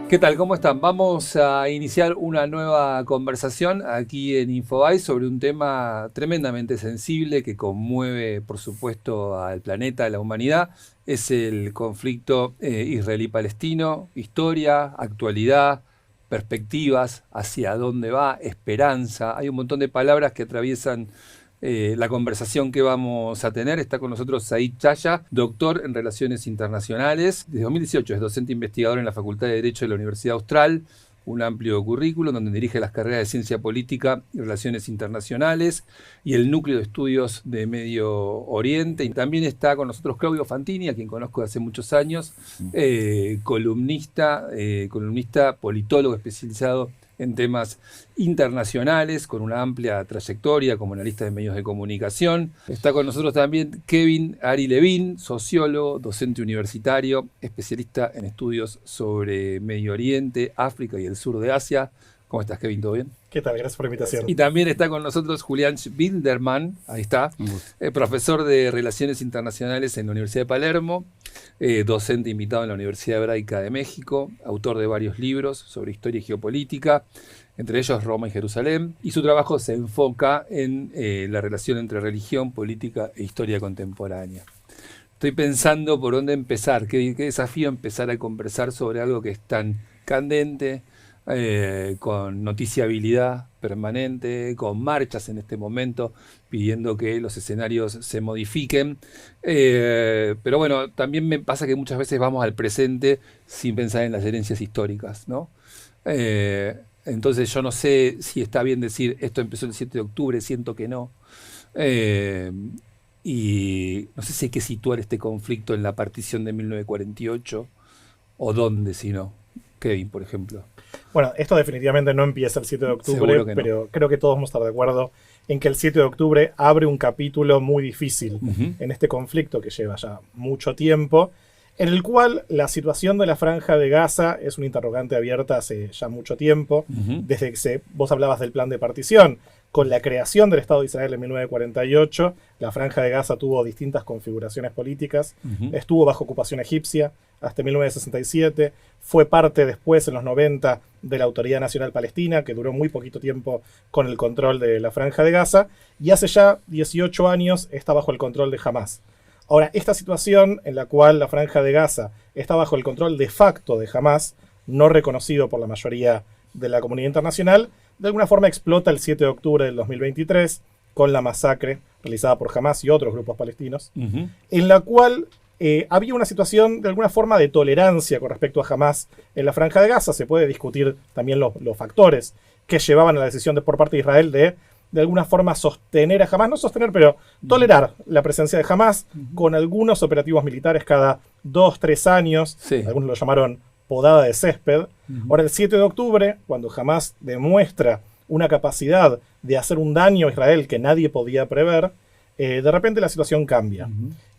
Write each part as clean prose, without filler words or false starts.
¿Qué tal? ¿Cómo están? Vamos a iniciar una nueva conversación aquí en Infobae sobre un tema tremendamente sensible que conmueve, por supuesto, al planeta, a la humanidad. Es el conflicto israelí-palestino, historia, actualidad, perspectivas, hacia dónde va, esperanza. Hay un montón de palabras que atraviesan la conversación que vamos a tener. Está con nosotros Said Chaya, doctor en Relaciones Internacionales. Desde 2018 es docente investigador en la Facultad de Derecho de la Universidad Austral, un amplio currículo donde dirige las carreras de Ciencia Política y Relaciones Internacionales y el Núcleo de Estudios de Medio Oriente. Y también está con nosotros Claudio Fantini, a quien conozco de hace muchos años, columnista, politólogo especializado en temas internacionales, con una amplia trayectoria como analista de medios de comunicación. Está con nosotros también Kevin Ari Levin, sociólogo, docente universitario, especialista en estudios sobre Medio Oriente, África y el sur de Asia. ¿Cómo estás, Kevin? ¿Todo bien? ¿Qué tal? Gracias por la invitación. Y también está con nosotros Julián Bilderman, ahí está, profesor de Relaciones Internacionales en la Universidad de Palermo, docente invitado en la Universidad Hebraica de México, autor de varios libros sobre historia y geopolítica, entre ellos Roma y Jerusalén, y su trabajo se enfoca en la relación entre religión, política e historia contemporánea. Estoy pensando por dónde empezar, qué desafío empezar a conversar sobre algo que es tan candente, con noticiabilidad permanente, con marchas en este momento pidiendo que los escenarios se modifiquen. Pero bueno, también me pasa que muchas veces vamos al presente sin pensar en las herencias históricas, ¿no? Entonces yo no sé si está bien decir esto empezó el 7 de octubre, siento que no. Y no sé si hay que situar este conflicto en la partición de 1948 o dónde, si no. Kevin, por ejemplo. Bueno, esto definitivamente no empieza el 7 de octubre, No. pero creo que todos vamos a estar de acuerdo en que el 7 de octubre abre un capítulo muy difícil en este conflicto que lleva ya mucho tiempo, en el cual la situación de la Franja de Gaza es una interrogante abierta hace ya mucho tiempo, desde que vos hablabas del plan de partición. Con la creación del Estado de Israel en 1948, la Franja de Gaza tuvo distintas configuraciones políticas, estuvo bajo ocupación egipcia hasta 1967, fue parte después, en los 90, de la Autoridad Nacional Palestina, que duró muy poquito tiempo con el control de la Franja de Gaza, y hace ya 18 años está bajo el control de Hamás. Ahora, esta situación en la cual la Franja de Gaza está bajo el control de facto de Hamás, no reconocido por la mayoría de la comunidad internacional, de alguna forma explota el 7 de octubre del 2023 con la masacre realizada por Hamás y otros grupos palestinos, en la cual había una situación de alguna forma de tolerancia con respecto a Hamás en la Franja de Gaza. Se puede discutir también los factores que llevaban a la decisión por parte de Israel de alguna forma sostener a Hamás, no sostener, pero tolerar la presencia de Hamás con algunos operativos militares cada 2-3 años. Sí. Algunos lo llamaron podada de césped. Ahora, el 7 de octubre, cuando Hamás demuestra una capacidad de hacer un daño a Israel que nadie podía prever, de repente la situación cambia.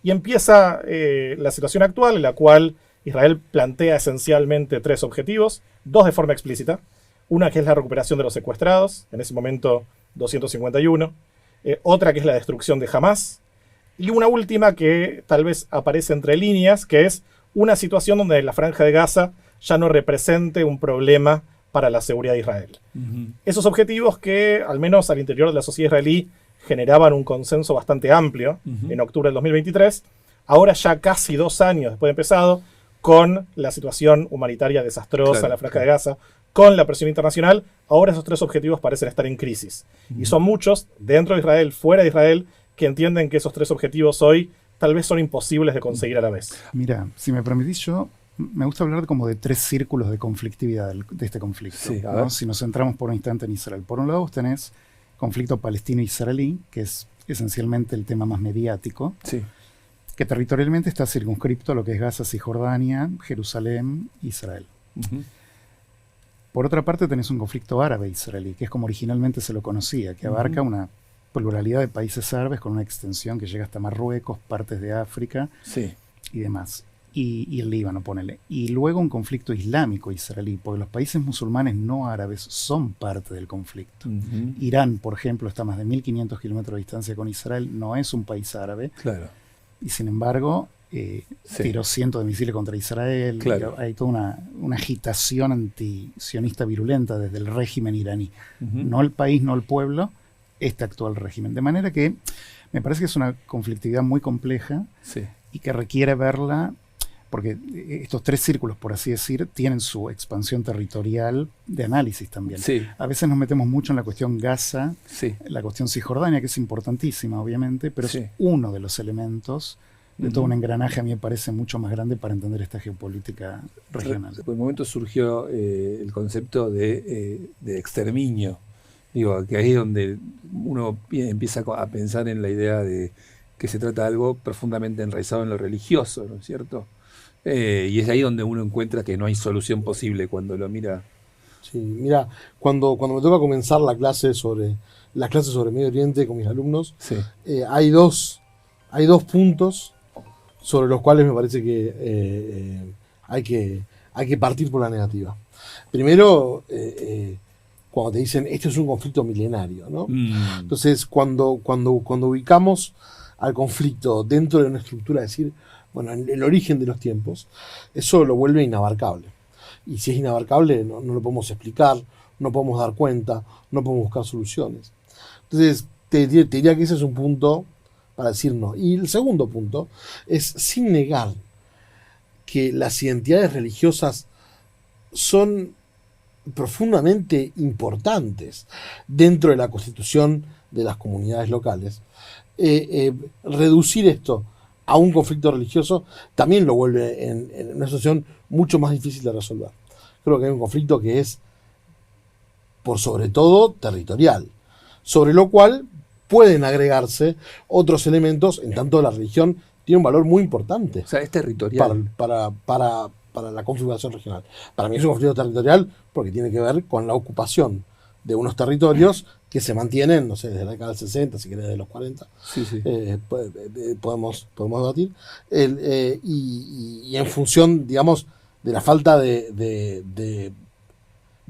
Y empieza la situación actual, en la cual Israel plantea esencialmente 3 objetivos, 2 de forma explícita. Una que es la recuperación de los secuestrados, en ese momento 251. Otra que es la destrucción de Hamás. Y una última que tal vez aparece entre líneas, que es una situación donde la Franja de Gaza ya no represente un problema para la seguridad de Israel. Esos objetivos que, al menos al interior de la sociedad israelí, generaban un consenso bastante amplio en octubre del 2023, ahora ya casi 2 años después de empezado, con la situación humanitaria desastrosa en la Franja de Gaza, con la presión internacional, ahora esos 3 objetivos parecen estar en crisis. Y son muchos, dentro de Israel, fuera de Israel, que entienden que esos 3 objetivos hoy tal vez son imposibles de conseguir a la vez. Mira, si me permitís, yo me gusta hablar como de 3 círculos de conflictividad de este conflicto. Sí, ¿no? Si nos centramos por un instante en Israel. Por un lado, vos tenés conflicto palestino-israelí, que es esencialmente el tema más mediático, que territorialmente está circunscripto a lo que es Gaza, Cisjordania, Jerusalén, Israel. Por otra parte, tenés un conflicto árabe-israelí, que es como originalmente se lo conocía, que abarca una pluralidad de países árabes con una extensión que llega hasta Marruecos, partes de África y demás. Y el Líbano, ponele. Y luego un conflicto islámico-israelí, porque los países musulmanes no árabes son parte del conflicto. Irán, por ejemplo, está a más de 1.500 kilómetros de distancia con Israel, no es un país árabe. Claro. Y sin embargo, tiró cientos de misiles contra Israel. Claro. Hay toda una agitación antisionista virulenta desde el régimen iraní. No el país, no el pueblo, este actual régimen. De manera que me parece que es una conflictividad muy compleja y que requiere verla, porque estos tres círculos, por así decir, tienen su expansión territorial de análisis también. A veces nos metemos mucho en la cuestión Gaza, la cuestión Cisjordania, que es importantísima, obviamente, pero es uno de los elementos de todo un engranaje, a mí me parece mucho más grande para entender esta geopolítica regional. Por el momento surgió el concepto de exterminio. Digo, que ahí es donde uno empieza a pensar en la idea de que se trata de algo profundamente enraizado en lo religioso, ¿no es cierto? Y es ahí donde uno encuentra que no hay solución posible cuando lo mira. Sí, mira, cuando me toca comenzar las clases sobre Medio Oriente con mis alumnos, hay dos puntos sobre los cuales me parece que hay que partir por la negativa. Primero, cuando te dicen esto es un conflicto milenario, ¿no? Entonces, cuando ubicamos al conflicto dentro de una estructura, es decir, bueno, en el origen de los tiempos, eso lo vuelve inabarcable. Y si es inabarcable, no lo podemos explicar, no podemos dar cuenta, no podemos buscar soluciones. Entonces, te diría que ese es un punto para decir no. Y el segundo punto es, sin negar que las identidades religiosas son profundamente importantes dentro de la constitución de las comunidades locales, reducir esto a un conflicto religioso también lo vuelve en una situación mucho más difícil de resolver. Creo que hay un conflicto que es, por sobre todo, territorial, sobre lo cual pueden agregarse otros elementos, en tanto la religión tiene un valor muy importante. O sea, es territorial. Para la configuración regional. Para mí es un conflicto territorial porque tiene que ver con la ocupación de unos territorios que se mantienen, no sé, desde la década del 60, si querés, de los 40. Podemos debatir. Y en función, digamos, de la falta de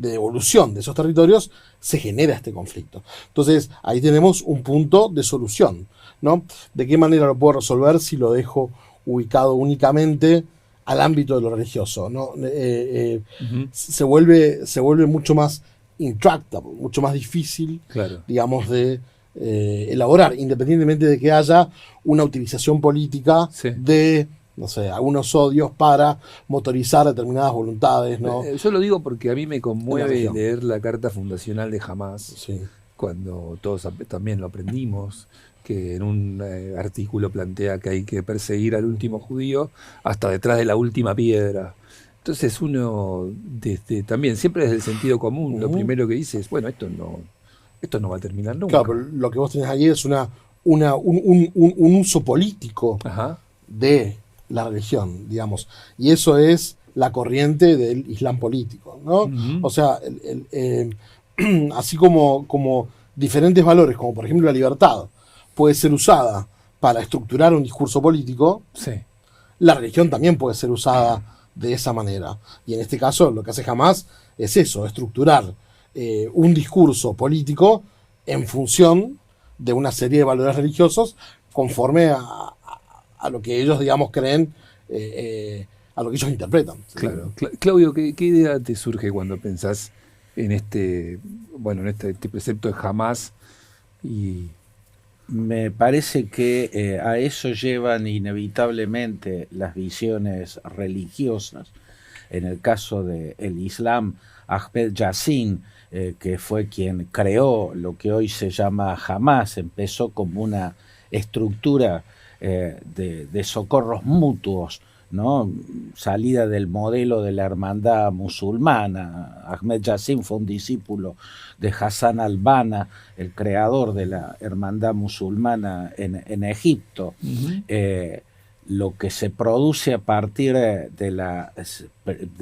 evolución de esos territorios, se genera este conflicto. Entonces, ahí tenemos un punto de solución, ¿no? ¿De qué manera lo puedo resolver si lo dejo ubicado únicamente al ámbito de lo religioso, ¿no? Se vuelve mucho más intractable, mucho más difícil, digamos, de elaborar, independientemente de que haya una utilización política de, no sé, algunos odios para motorizar determinadas voluntades, ¿no? Yo lo digo porque a mí me conmueve leer la carta fundacional de Hamás, cuando todos también lo aprendimos, que en un artículo plantea que hay que perseguir al último judío hasta detrás de la última piedra. Entonces uno, también, siempre desde el sentido común, lo primero que dice es, bueno, esto no va a terminar nunca. Claro, pero lo que vos tenés ahí es un uso político de la religión, digamos. Y eso es la corriente del Islam político, ¿no? O sea, así como diferentes valores, como por ejemplo la libertad, puede ser usada para estructurar un discurso político, la religión también puede ser usada de esa manera. Y en este caso lo que hace Hamás es eso, estructurar un discurso político en función de una serie de valores religiosos conforme a lo que ellos, digamos, creen, a lo que ellos interpretan. Claro. Claudio, ¿qué idea te surge cuando pensás en este precepto de Hamás? Y me parece que a eso llevan inevitablemente las visiones religiosas. En el caso del Islam, Ahmed Yassin, que fue quien creó lo que hoy se llama Hamás, empezó como una estructura de socorros mutuos, ¿no? Salida del modelo de la hermandad musulmana. Ahmed Yassin fue un discípulo de Hassan al-Banna, el creador de la hermandad musulmana en Egipto. Lo que se produce a partir de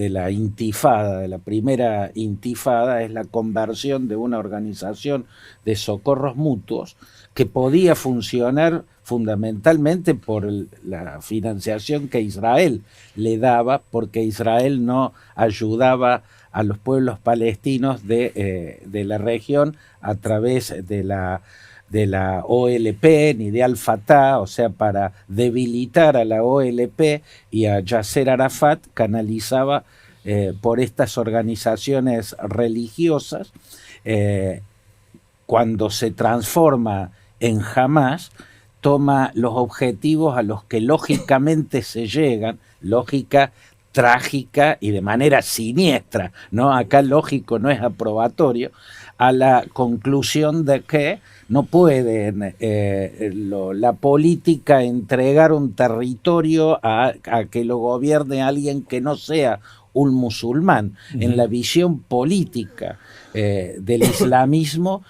la intifada, de la primera intifada, es la conversión de una organización de socorros mutuos que podía funcionar fundamentalmente por la financiación que Israel le daba, porque Israel no ayudaba a los pueblos palestinos de la región a través de de la OLP ni de Al-Fatah, o sea, para debilitar a la OLP y a Yasser Arafat, canalizaba por estas organizaciones religiosas. Cuando se transforma en Hamas, toma los objetivos a los que lógicamente se llegan, lógica trágica y de manera siniestra, ¿no? Acá lógico no es aprobatorio, a la conclusión de que no pueden la política entregar un territorio a que lo gobierne alguien que no sea un musulmán. En la visión política del islamismo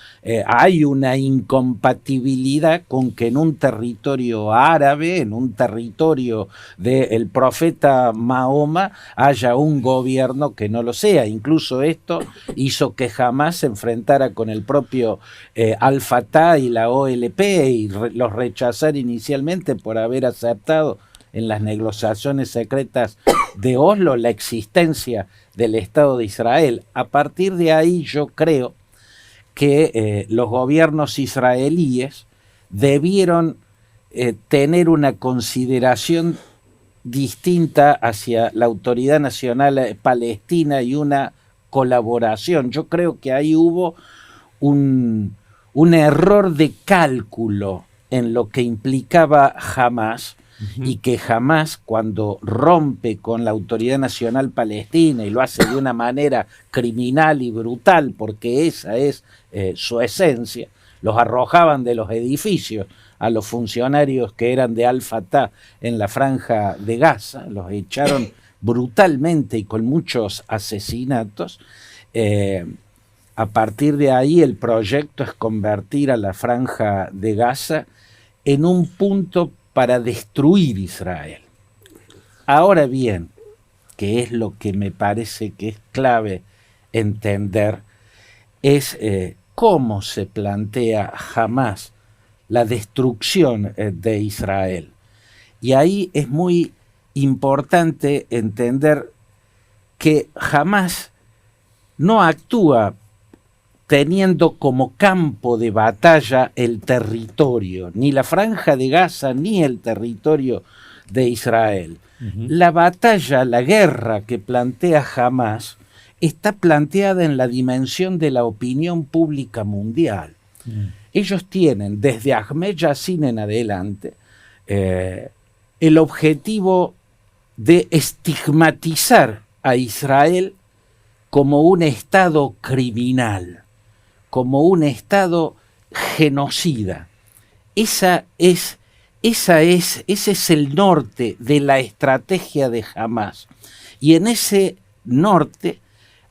hay una incompatibilidad con que en un territorio árabe, en un territorio del profeta Mahoma, haya un gobierno que no lo sea. Incluso esto hizo que jamás se enfrentara con el propio Al-Fatah y la OLP y los rechazara inicialmente por haber aceptado en las negociaciones secretas de Oslo la existencia del Estado de Israel. A partir de ahí yo creo que los gobiernos israelíes debieron tener una consideración distinta hacia la Autoridad Nacional Palestina y una colaboración. Yo creo que ahí hubo un error de cálculo en lo que implicaba Hamas, y que Hamas, cuando rompe con la Autoridad Nacional Palestina y lo hace de una manera criminal y brutal, porque esa es su esencia, los arrojaban de los edificios a los funcionarios que eran de Al-Fatah en la Franja de Gaza, los echaron brutalmente y con muchos asesinatos. A partir de ahí el proyecto es convertir a la Franja de Gaza en un punto para destruir Israel. Ahora bien, que es lo que me parece que es clave entender, es cómo se plantea jamás la destrucción de Israel. Y ahí es muy importante entender que jamás no actúa teniendo como campo de batalla el territorio, ni la Franja de Gaza, ni el territorio de Israel. La batalla, la guerra que plantea Hamas, está planteada en la dimensión de la opinión pública mundial. Ellos tienen, desde Ahmed Yassin en adelante, el objetivo de estigmatizar a Israel como un Estado criminal, como un Estado genocida. Ese es el norte de la estrategia de Hamas. Y en ese norte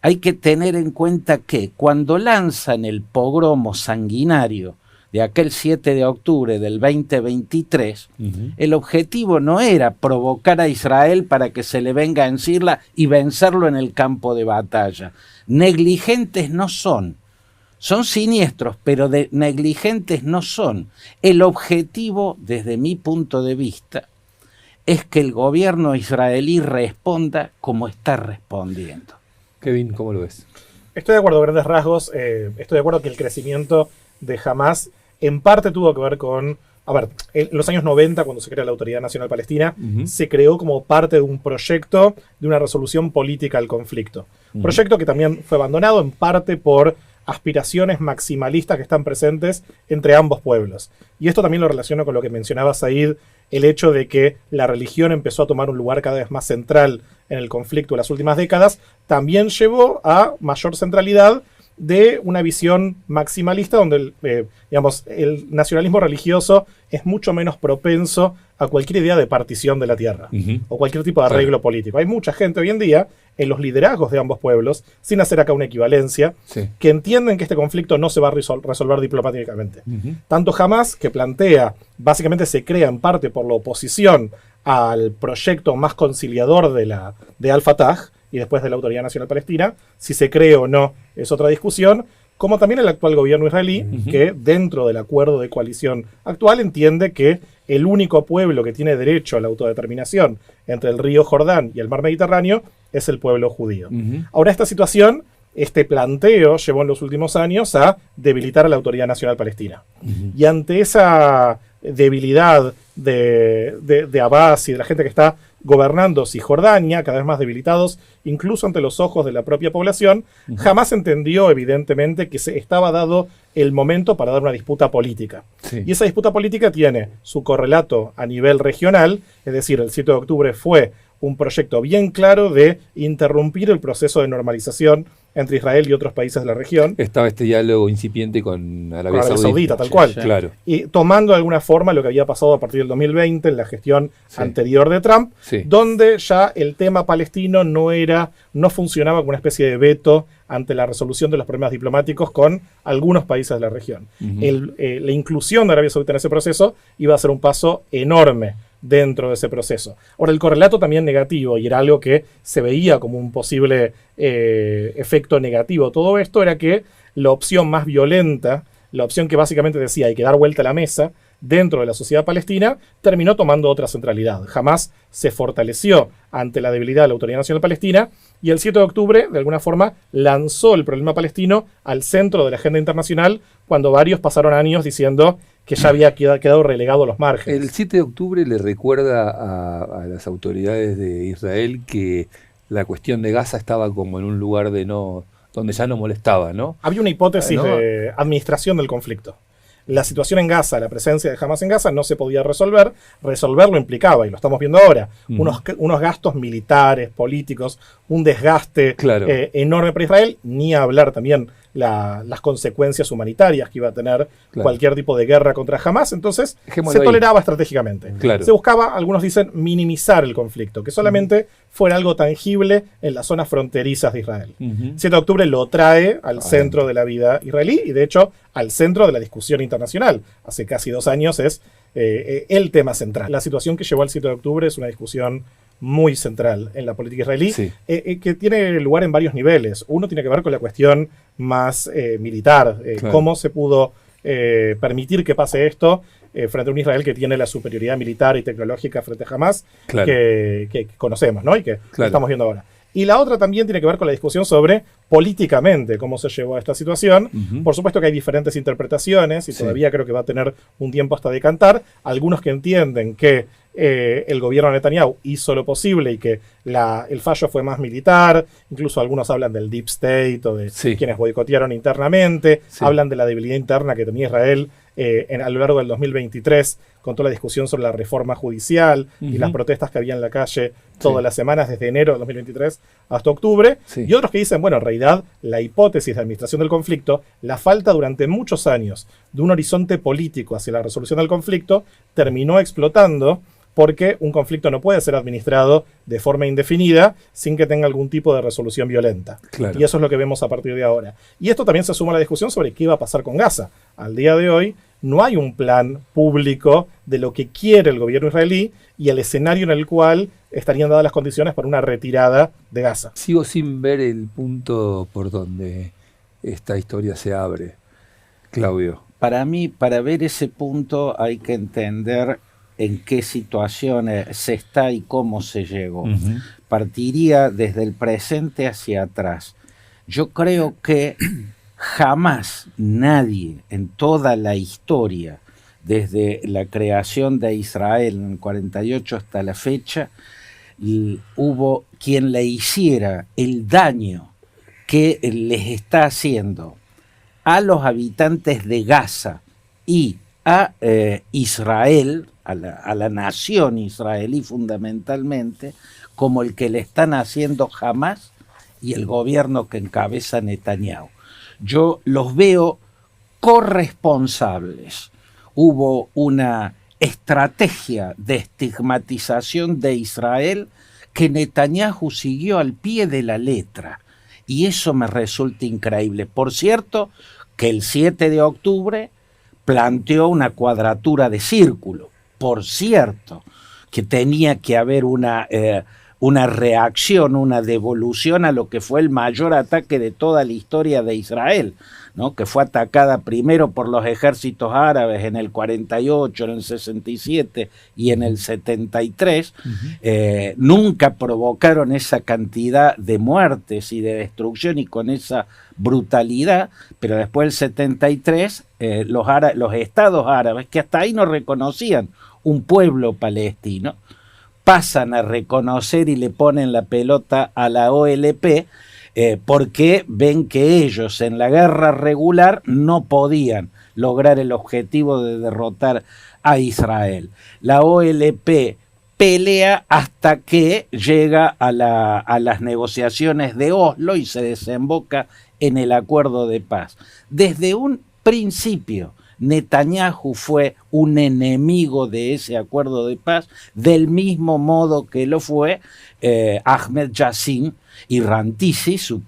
hay que tener en cuenta que cuando lanzan el pogromo sanguinario de aquel 7 de octubre del 2023, el objetivo no era provocar a Israel para que se le venga encima y vencerlo en el campo de batalla. Negligentes no son. Son siniestros, pero negligentes no son. El objetivo, desde mi punto de vista, es que el gobierno israelí responda como está respondiendo. Kevin, ¿cómo lo ves? Estoy de acuerdo, grandes rasgos. Estoy de acuerdo que el crecimiento de Hamas en parte tuvo que ver con... A ver, en los años 90, cuando se crea la Autoridad Nacional Palestina, se creó como parte de un proyecto de una resolución política al conflicto. Proyecto que también fue abandonado en parte por aspiraciones maximalistas que están presentes entre ambos pueblos. Y esto también lo relaciono con lo que mencionaba Said, el hecho de que la religión empezó a tomar un lugar cada vez más central en el conflicto en las últimas décadas, también llevó a mayor centralidad de una visión maximalista donde el nacionalismo religioso es mucho menos propenso a cualquier idea de partición de la tierra o cualquier tipo de arreglo político. Hay mucha gente hoy en día en los liderazgos de ambos pueblos, sin hacer acá una equivalencia, que entienden que este conflicto no se va a resolver diplomáticamente. Tanto Hamas, que plantea, básicamente se crea en parte por la oposición al proyecto más conciliador de Al-Fatah y después de la Autoridad Nacional Palestina, si se cree o no es otra discusión, como también el actual gobierno israelí, que dentro del acuerdo de coalición actual entiende que el único pueblo que tiene derecho a la autodeterminación entre el río Jordán y el mar Mediterráneo es el pueblo judío. Ahora, esta situación este planteo llevó en los últimos años a debilitar a la Autoridad Nacional Palestina. Y ante esa debilidad de Abbas y de la gente que está gobernando Cisjordania, cada vez más debilitados, incluso ante los ojos de la propia población, jamás entendió evidentemente que se estaba dado el momento para dar una disputa política. Sí. Y esa disputa política tiene su correlato a nivel regional, es decir, el 7 de octubre fue un proyecto bien claro de interrumpir el proceso de normalización entre Israel y otros países de la región. Estaba este diálogo incipiente con Arabia Saudita, tal cual. Sí, claro. Y tomando de alguna forma lo que había pasado a partir del 2020 en la gestión anterior de Trump, donde ya el tema palestino no funcionaba como una especie de veto ante la resolución de los problemas diplomáticos con algunos países de la región. La inclusión de Arabia Saudita en ese proceso iba a ser un paso enorme dentro de ese proceso. Ahora, el correlato también negativo, y era algo que se veía como un posible efecto negativo de todo esto, era que la opción más violenta, la opción que básicamente decía hay que dar vuelta a la mesa dentro de la sociedad palestina, terminó tomando otra centralidad. Jamás se fortaleció ante la debilidad de la Autoridad Nacional Palestina, y el 7 de octubre, de alguna forma, lanzó el problema palestino al centro de la agenda internacional, cuando varios pasaron años diciendo que ya había quedado relegado a los márgenes. El 7 de octubre le recuerda a las autoridades de Israel que la cuestión de Gaza estaba como en un lugar donde ya no molestaba, ¿no? Había una hipótesis de administración del conflicto. La situación en Gaza, la presencia de Hamas en Gaza no se podía resolver. Resolverlo implicaba, y lo estamos viendo ahora, unos gastos militares, políticos, un desgaste enorme para Israel, ni hablar también las consecuencias humanitarias que iba a tener cualquier tipo de guerra contra Hamas. Entonces se toleraba estratégicamente. Se buscaba, algunos dicen, minimizar el conflicto, que solamente fuera algo tangible en las zonas fronterizas de Israel. 7 de octubre lo trae al centro de la vida israelí, y de hecho al centro de la discusión internacional. Hace casi 2 años es el tema central. La situación que llevó al 7 de octubre es una discusión muy central en la política israelí, que tiene lugar en varios niveles. Uno tiene que ver con la cuestión más militar, cómo se pudo permitir que pase esto frente a un Israel que tiene la superioridad militar y tecnológica frente a Hamas que conocemos, ¿no? Y que estamos viendo ahora. Y la otra también tiene que ver con la discusión sobre políticamente cómo se llevó a esta situación. Por supuesto que hay diferentes interpretaciones y todavía creo que va a tener un tiempo hasta decantar. Algunos que entienden que el gobierno de Netanyahu hizo lo posible y que el fallo fue más militar. Incluso algunos hablan del deep state o de quienes boicotearon internamente. Hablan de la debilidad interna que tenía Israel a lo largo del 2023 con toda la discusión sobre la reforma judicial y las protestas que había en la calle todas las semanas desde enero de 2023 hasta octubre. Y otros que dicen, bueno, en realidad la hipótesis de administración del conflicto, la falta durante muchos años de un horizonte político hacia la resolución del conflicto, terminó explotando, porque un conflicto no puede ser administrado de forma indefinida sin que tenga algún tipo de resolución violenta. Y eso es lo que vemos a partir de ahora. Y esto también se suma a la discusión sobre qué va a pasar con Gaza. Al día de hoy no hay un plan público de lo que quiere el gobierno israelí y el escenario en el cual estarían dadas las condiciones para una retirada de Gaza. Sigo sin ver el punto por donde esta historia se abre, Claudio. Para mí, para ver ese punto hay que entender en qué situaciones se está y cómo se llegó. Partiría desde el presente hacia atrás. Yo creo que jamás nadie en toda la historia, desde la creación de Israel en el 48 hasta la fecha, hubo quien le hiciera el daño que les está haciendo a los habitantes de Gaza y a Israel, a la nación israelí fundamentalmente, como el que le están haciendo Hamas y el gobierno que encabeza Netanyahu. Yo los veo corresponsables. Hubo una estrategia de estigmatización de Israel que Netanyahu siguió al pie de la letra, y eso me resulta increíble. Por cierto, que el 7 de octubre planteó una cuadratura de círculo. Por cierto, que tenía que haber una una reacción, una devolución a lo que fue el mayor ataque de toda la historia de Israel, ¿no? Que fue atacada primero por los ejércitos árabes en el 48, en el 67 y en el 73. Nunca provocaron esa cantidad de muertes y de destrucción y con esa brutalidad, pero después del 73 los estados árabes, que hasta ahí no reconocían un pueblo palestino, pasan a reconocer y le ponen la pelota a la OLP, porque ven que ellos en la guerra regular no podían lograr el objetivo de derrotar a Israel. La OLP pelea hasta que llega a las negociaciones de Oslo y se desemboca en el acuerdo de paz. Desde un principio, Netanyahu fue un enemigo de ese acuerdo de paz, del mismo modo que lo fue Ahmed Yassin y Rantisi, su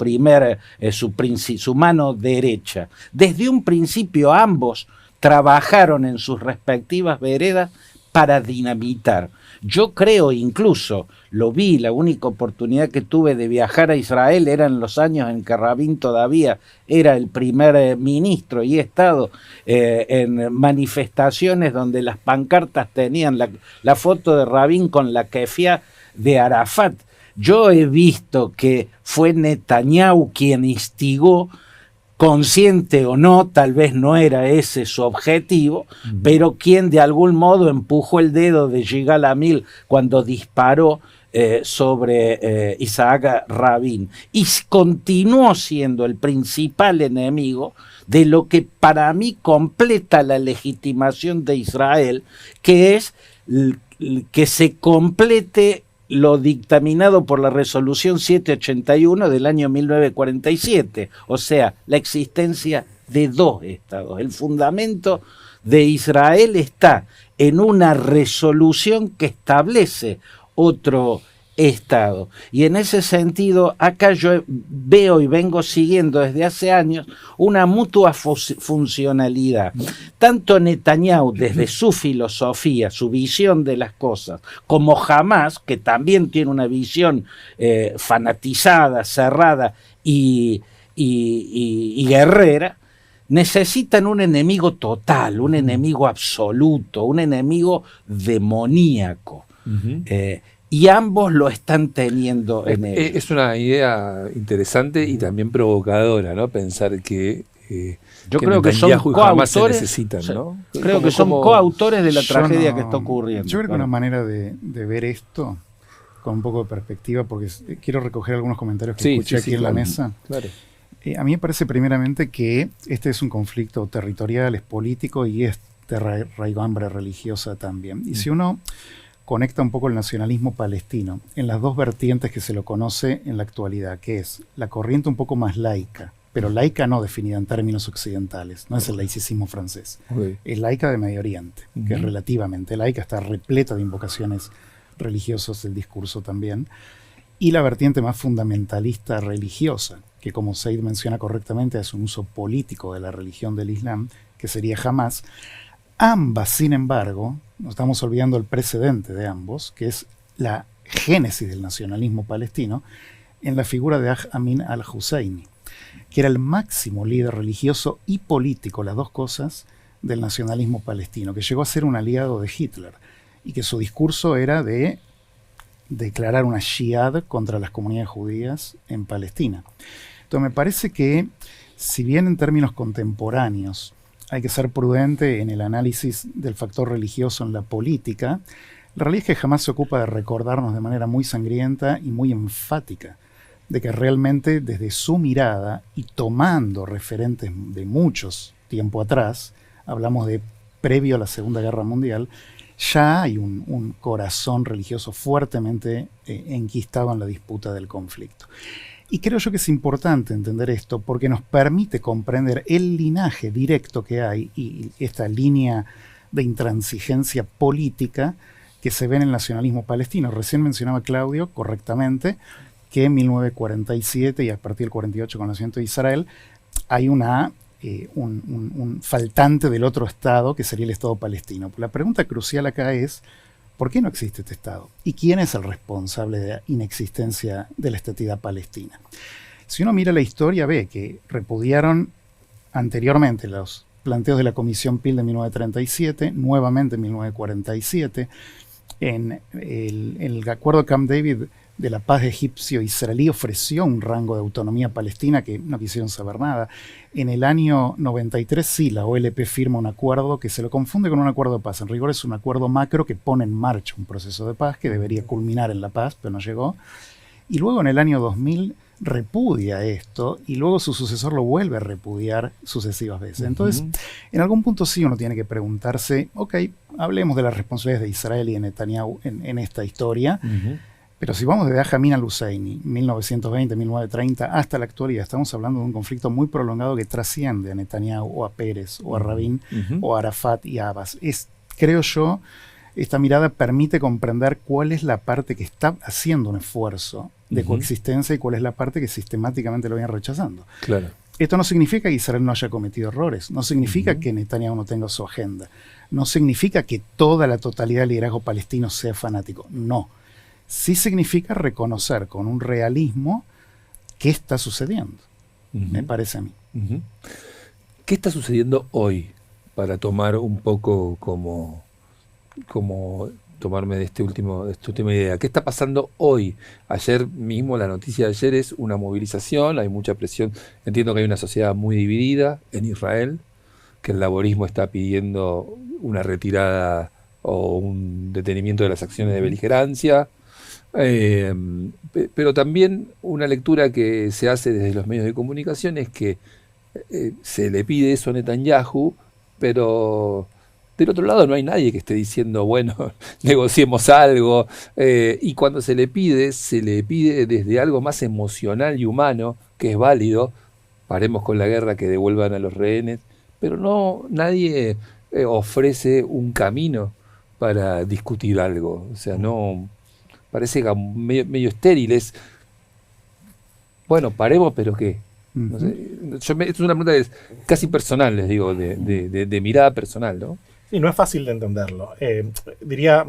mano derecha. Desde un principio ambos trabajaron en sus respectivas veredas para dinamitar. Yo creo, incluso lo vi, la única oportunidad que tuve de viajar a Israel era en los años en que Rabin todavía era el primer ministro, y he estado en manifestaciones donde las pancartas tenían la foto de Rabin con la kefía de Arafat. Yo he visto que fue Netanyahu quien instigó, consciente o no, tal vez no era ese su objetivo, pero quien de algún modo empujó el dedo de Yigal Amil cuando disparó sobre Isaac Rabin, y continuó siendo el principal enemigo de lo que para mí completa la legitimación de Israel, que es que se complete lo dictaminado por la resolución 781 del año 1947, o sea, la existencia de dos estados. El fundamento de Israel está en una resolución que establece otro Estado. Y en ese sentido, acá yo veo y vengo siguiendo desde hace años una mutua funcionalidad. Tanto Netanyahu, desde su filosofía, su visión de las cosas, como Hamás, que también tiene una visión fanatizada, cerrada y guerrera, necesitan un enemigo total, un enemigo absoluto, un enemigo demoníaco. Y ambos lo están teniendo en él. Es una idea interesante y también provocadora, ¿no? Pensar que yo creo que son coautores, se necesitan, ¿no? Creo que son coautores de la tragedia que está ocurriendo. Yo creo que una manera de ver esto con un poco de perspectiva, porque quiero recoger algunos comentarios que escuché aquí en la mesa. Claro. A mí me parece primeramente que este es un conflicto territorial, es político y es de raigambre religiosa también. Y si uno conecta un poco el nacionalismo palestino en las dos vertientes que se lo conoce en la actualidad, que es la corriente un poco más laica, pero laica no definida en términos occidentales, no es el laicismo francés, es laica de Medio Oriente, que es relativamente laica, está repleta de invocaciones religiosas del discurso también, y la vertiente más fundamentalista religiosa, que como Said menciona correctamente es un uso político de la religión del Islam, que sería Hamás. Ambas, sin embargo, nos estamos olvidando el precedente de ambos, que es la génesis del nacionalismo palestino, en la figura de Aj Amin al-Husseini, que era el máximo líder religioso y político, las dos cosas, del nacionalismo palestino, que llegó a ser un aliado de Hitler, y que su discurso era de declarar una shiad contra las comunidades judías en Palestina. Entonces me parece que, si bien en términos contemporáneos hay que ser prudente en el análisis del factor religioso en la política, la realidad es que jamás se ocupa de recordarnos de manera muy sangrienta y muy enfática de que realmente desde su mirada y tomando referentes de muchos tiempo atrás, hablamos de previo a la Segunda Guerra Mundial, ya hay un corazón religioso fuertemente enquistado en la disputa del conflicto. Y creo yo que es importante entender esto porque nos permite comprender el linaje directo que hay y esta línea de intransigencia política que se ve en el nacionalismo palestino. Recién mencionaba Claudio correctamente que en 1947 y a partir del 48 con el nacimiento de Israel hay un faltante del otro Estado que sería el Estado palestino. La pregunta crucial acá es ¿Por qué no existe este Estado? ¿Y quién es el responsable de la inexistencia de la estatidad palestina? Si uno mira la historia, ve que repudiaron anteriormente los planteos de la Comisión Peel de 1937, nuevamente en 1947, en el acuerdo de Camp David de la paz egipcio-israelí ofreció un rango de autonomía palestina que no quisieron saber nada. En el año 93 sí, la OLP firma un acuerdo que se lo confunde con un acuerdo de paz. En rigor es un acuerdo macro que pone en marcha un proceso de paz que debería culminar en la paz, pero no llegó. Y luego en el año 2000 repudia esto y luego su sucesor lo vuelve a repudiar sucesivas veces. Entonces, en algún punto sí uno tiene que preguntarse, ok, hablemos de las responsabilidades de Israel y de Netanyahu en esta historia, pero si vamos desde Jamin al-Husseini, 1920-1930, hasta la actualidad, estamos hablando de un conflicto muy prolongado que trasciende a Netanyahu o a Pérez o a Rabin o a Arafat y a Abbas. Creo yo, esta mirada permite comprender cuál es la parte que está haciendo un esfuerzo de coexistencia y cuál es la parte que sistemáticamente lo viene rechazando. Claro. Esto no significa que Israel no haya cometido errores, no significa que Netanyahu no tenga su agenda, no significa que toda la totalidad del liderazgo palestino sea fanático, no. Sí significa reconocer con un realismo qué está sucediendo, me parece a mí. ¿Qué está sucediendo hoy para tomar un poco como tomarme de esta última idea? ¿Qué está pasando hoy? Ayer mismo, la noticia de ayer es una movilización, hay mucha presión. Entiendo que hay una sociedad muy dividida en Israel, que el laborismo está pidiendo una retirada o un detenimiento de las acciones de beligerancia. Pero también una lectura que se hace desde los medios de comunicación es que se le pide eso a Netanyahu, pero del otro lado no hay nadie que esté diciendo, bueno, negociemos algo, y cuando se le pide desde algo más emocional y humano, que es válido, paremos con la guerra, que devuelvan a los rehenes, pero nadie ofrece un camino para discutir algo, o sea, no... Parece medio estéril, bueno, paremos, pero ¿qué? No sé, es una pregunta casi personal, les digo, de mirada personal, ¿no? Sí, no es fácil de entenderlo. Diría,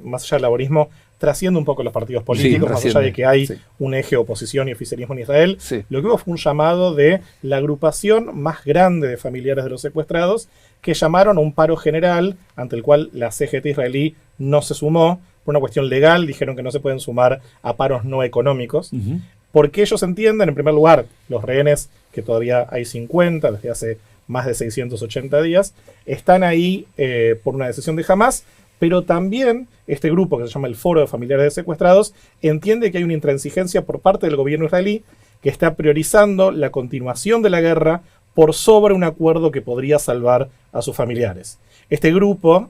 más allá del laborismo, trasciende un poco los partidos políticos, más allá de que hay un eje oposición y oficialismo en Israel. Lo que hubo fue un llamado de la agrupación más grande de familiares de los secuestrados, que llamaron a un paro general, ante el cual la CGT israelí no se sumó. Por una cuestión legal, dijeron que no se pueden sumar a paros no económicos, porque ellos entienden, en primer lugar, los rehenes, que todavía hay 50 desde hace más de 680 días, están ahí por una decisión de Hamás, pero también este grupo, que se llama el Foro de Familiares de Secuestrados, entiende que hay una intransigencia por parte del gobierno israelí que está priorizando la continuación de la guerra por sobre un acuerdo que podría salvar a sus familiares. Este grupo,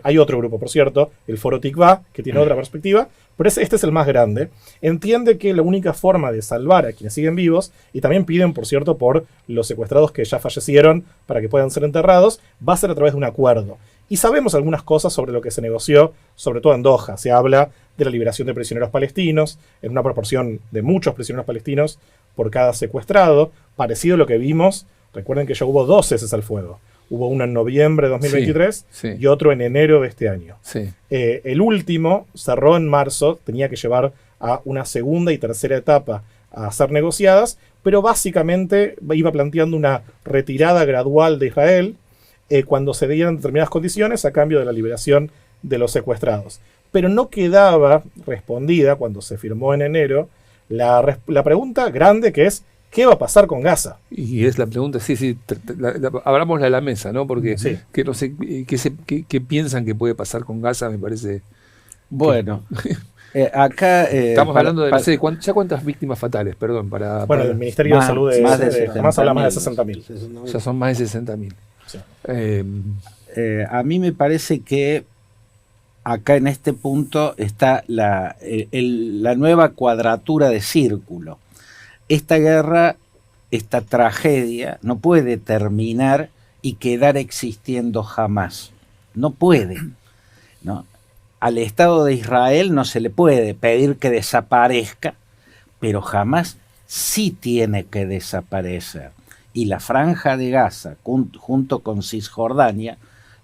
hay otro grupo, por cierto, el Foro Tikvah, que tiene otra perspectiva, pero este es el más grande, entiende que la única forma de salvar a quienes siguen vivos, y también piden, por cierto, por los secuestrados que ya fallecieron para que puedan ser enterrados, va a ser a través de un acuerdo. Y sabemos algunas cosas sobre lo que se negoció, sobre todo en Doha. Se habla de la liberación de prisioneros palestinos, en una proporción de muchos prisioneros palestinos por cada secuestrado, parecido a lo que vimos. Recuerden que ya hubo 2 ceses al fuego. Hubo uno en noviembre de 2023 y otro en enero de este año. El último cerró en marzo, tenía que llevar a una segunda y tercera etapa a ser negociadas, pero básicamente iba planteando una retirada gradual de Israel cuando se dieran determinadas condiciones a cambio de la liberación de los secuestrados. Pero no quedaba respondida, cuando se firmó en enero, la pregunta grande que es, ¿qué va a pasar con Gaza? Y es la pregunta, abramosla a la mesa, ¿no? Porque que no sé qué piensan que puede pasar con Gaza, me parece. Bueno, acá estamos hablando de, no sé, ¿ya cuántas víctimas fatales? Perdón, bueno, el Ministerio de Salud además habla más de 60.000. Ya son más de 60.000. Sí. A mí me parece que acá en este punto está la nueva cuadratura de círculo. Esta guerra, esta tragedia, no puede terminar y quedar existiendo jamás. No puede, ¿no? Al Estado de Israel no se le puede pedir que desaparezca, pero jamás sí tiene que desaparecer. Y la Franja de Gaza, junto con Cisjordania,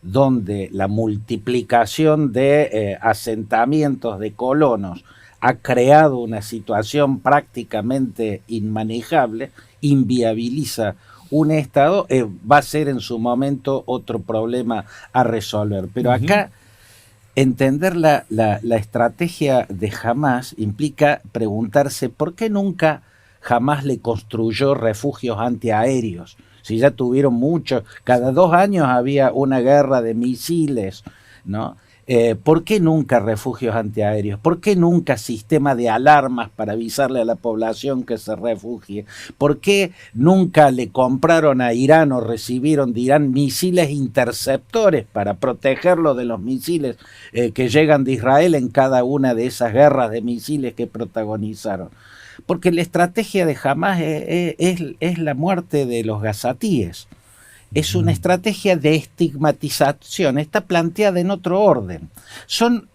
donde la multiplicación de asentamientos de colonos ha creado una situación prácticamente inmanejable, inviabiliza un Estado, va a ser en su momento otro problema a resolver. Pero acá entender la estrategia de Hamás implica preguntarse por qué nunca Hamás le construyó refugios antiaéreos. Si ya tuvieron muchos, cada 2 años había una guerra de misiles, ¿no? ¿Por qué nunca refugios antiaéreos? ¿Por qué nunca sistema de alarmas para avisarle a la población que se refugie? ¿Por qué nunca le compraron a Irán o recibieron de Irán misiles interceptores para protegerlo de los misiles que llegan de Israel en cada una de esas guerras de misiles que protagonizaron? Porque la estrategia de Hamás es la muerte de los gazatíes. Es una estrategia de estigmatización, está planteada en otro orden. Son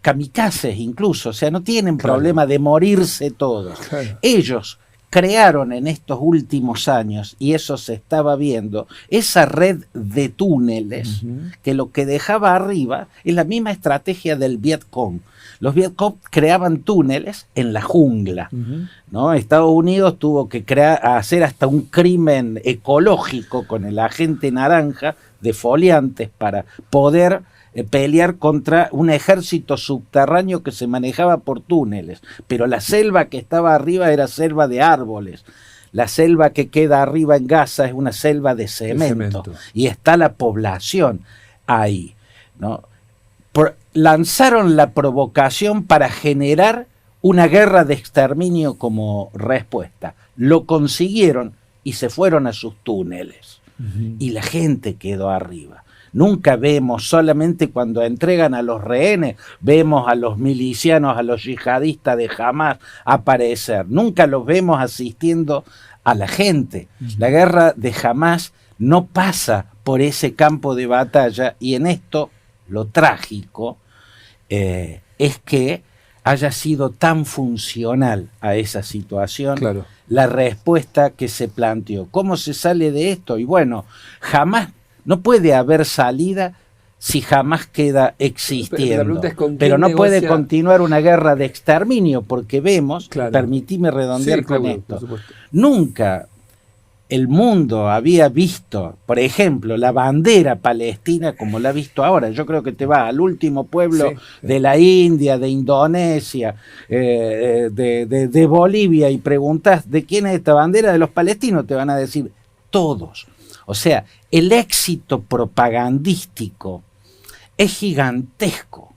kamikazes incluso, o sea, no tienen problema de morirse todos. Claro. Ellos crearon en estos últimos años, y eso se estaba viendo, esa red de túneles que lo que dejaba arriba es la misma estrategia del Vietcong. Los Vietcong creaban túneles en la jungla, ¿no? Estados Unidos tuvo que hacer hasta un crimen ecológico con el agente naranja de foliantes para poder pelear contra un ejército subterráneo que se manejaba por túneles, pero la selva que estaba arriba era selva de árboles. La selva que queda arriba en Gaza es una selva de cemento. Y está la población ahí, ¿no? Lanzaron la provocación para generar una guerra de exterminio como respuesta. Lo consiguieron y se fueron a sus túneles. Y la gente quedó arriba. Nunca vemos, solamente cuando entregan a los rehenes, vemos a los milicianos, a los yihadistas de Hamás aparecer. Nunca los vemos asistiendo a la gente. La guerra de Hamás no pasa por ese campo de batalla, y en esto lo trágico es que haya sido tan funcional a esa situación la respuesta que se planteó. ¿Cómo se sale de esto? Y bueno, jamás, no puede haber salida si jamás queda existiendo. Pero no puede continuar una guerra de exterminio, porque vemos, permitime redondear con esto, nunca el mundo había visto, por ejemplo, la bandera palestina como la ha visto ahora. Yo creo que te va al último pueblo de la India, de Indonesia, de Bolivia, y preguntas de quién es esta bandera, de los palestinos, te van a decir todos. O sea, el éxito propagandístico es gigantesco.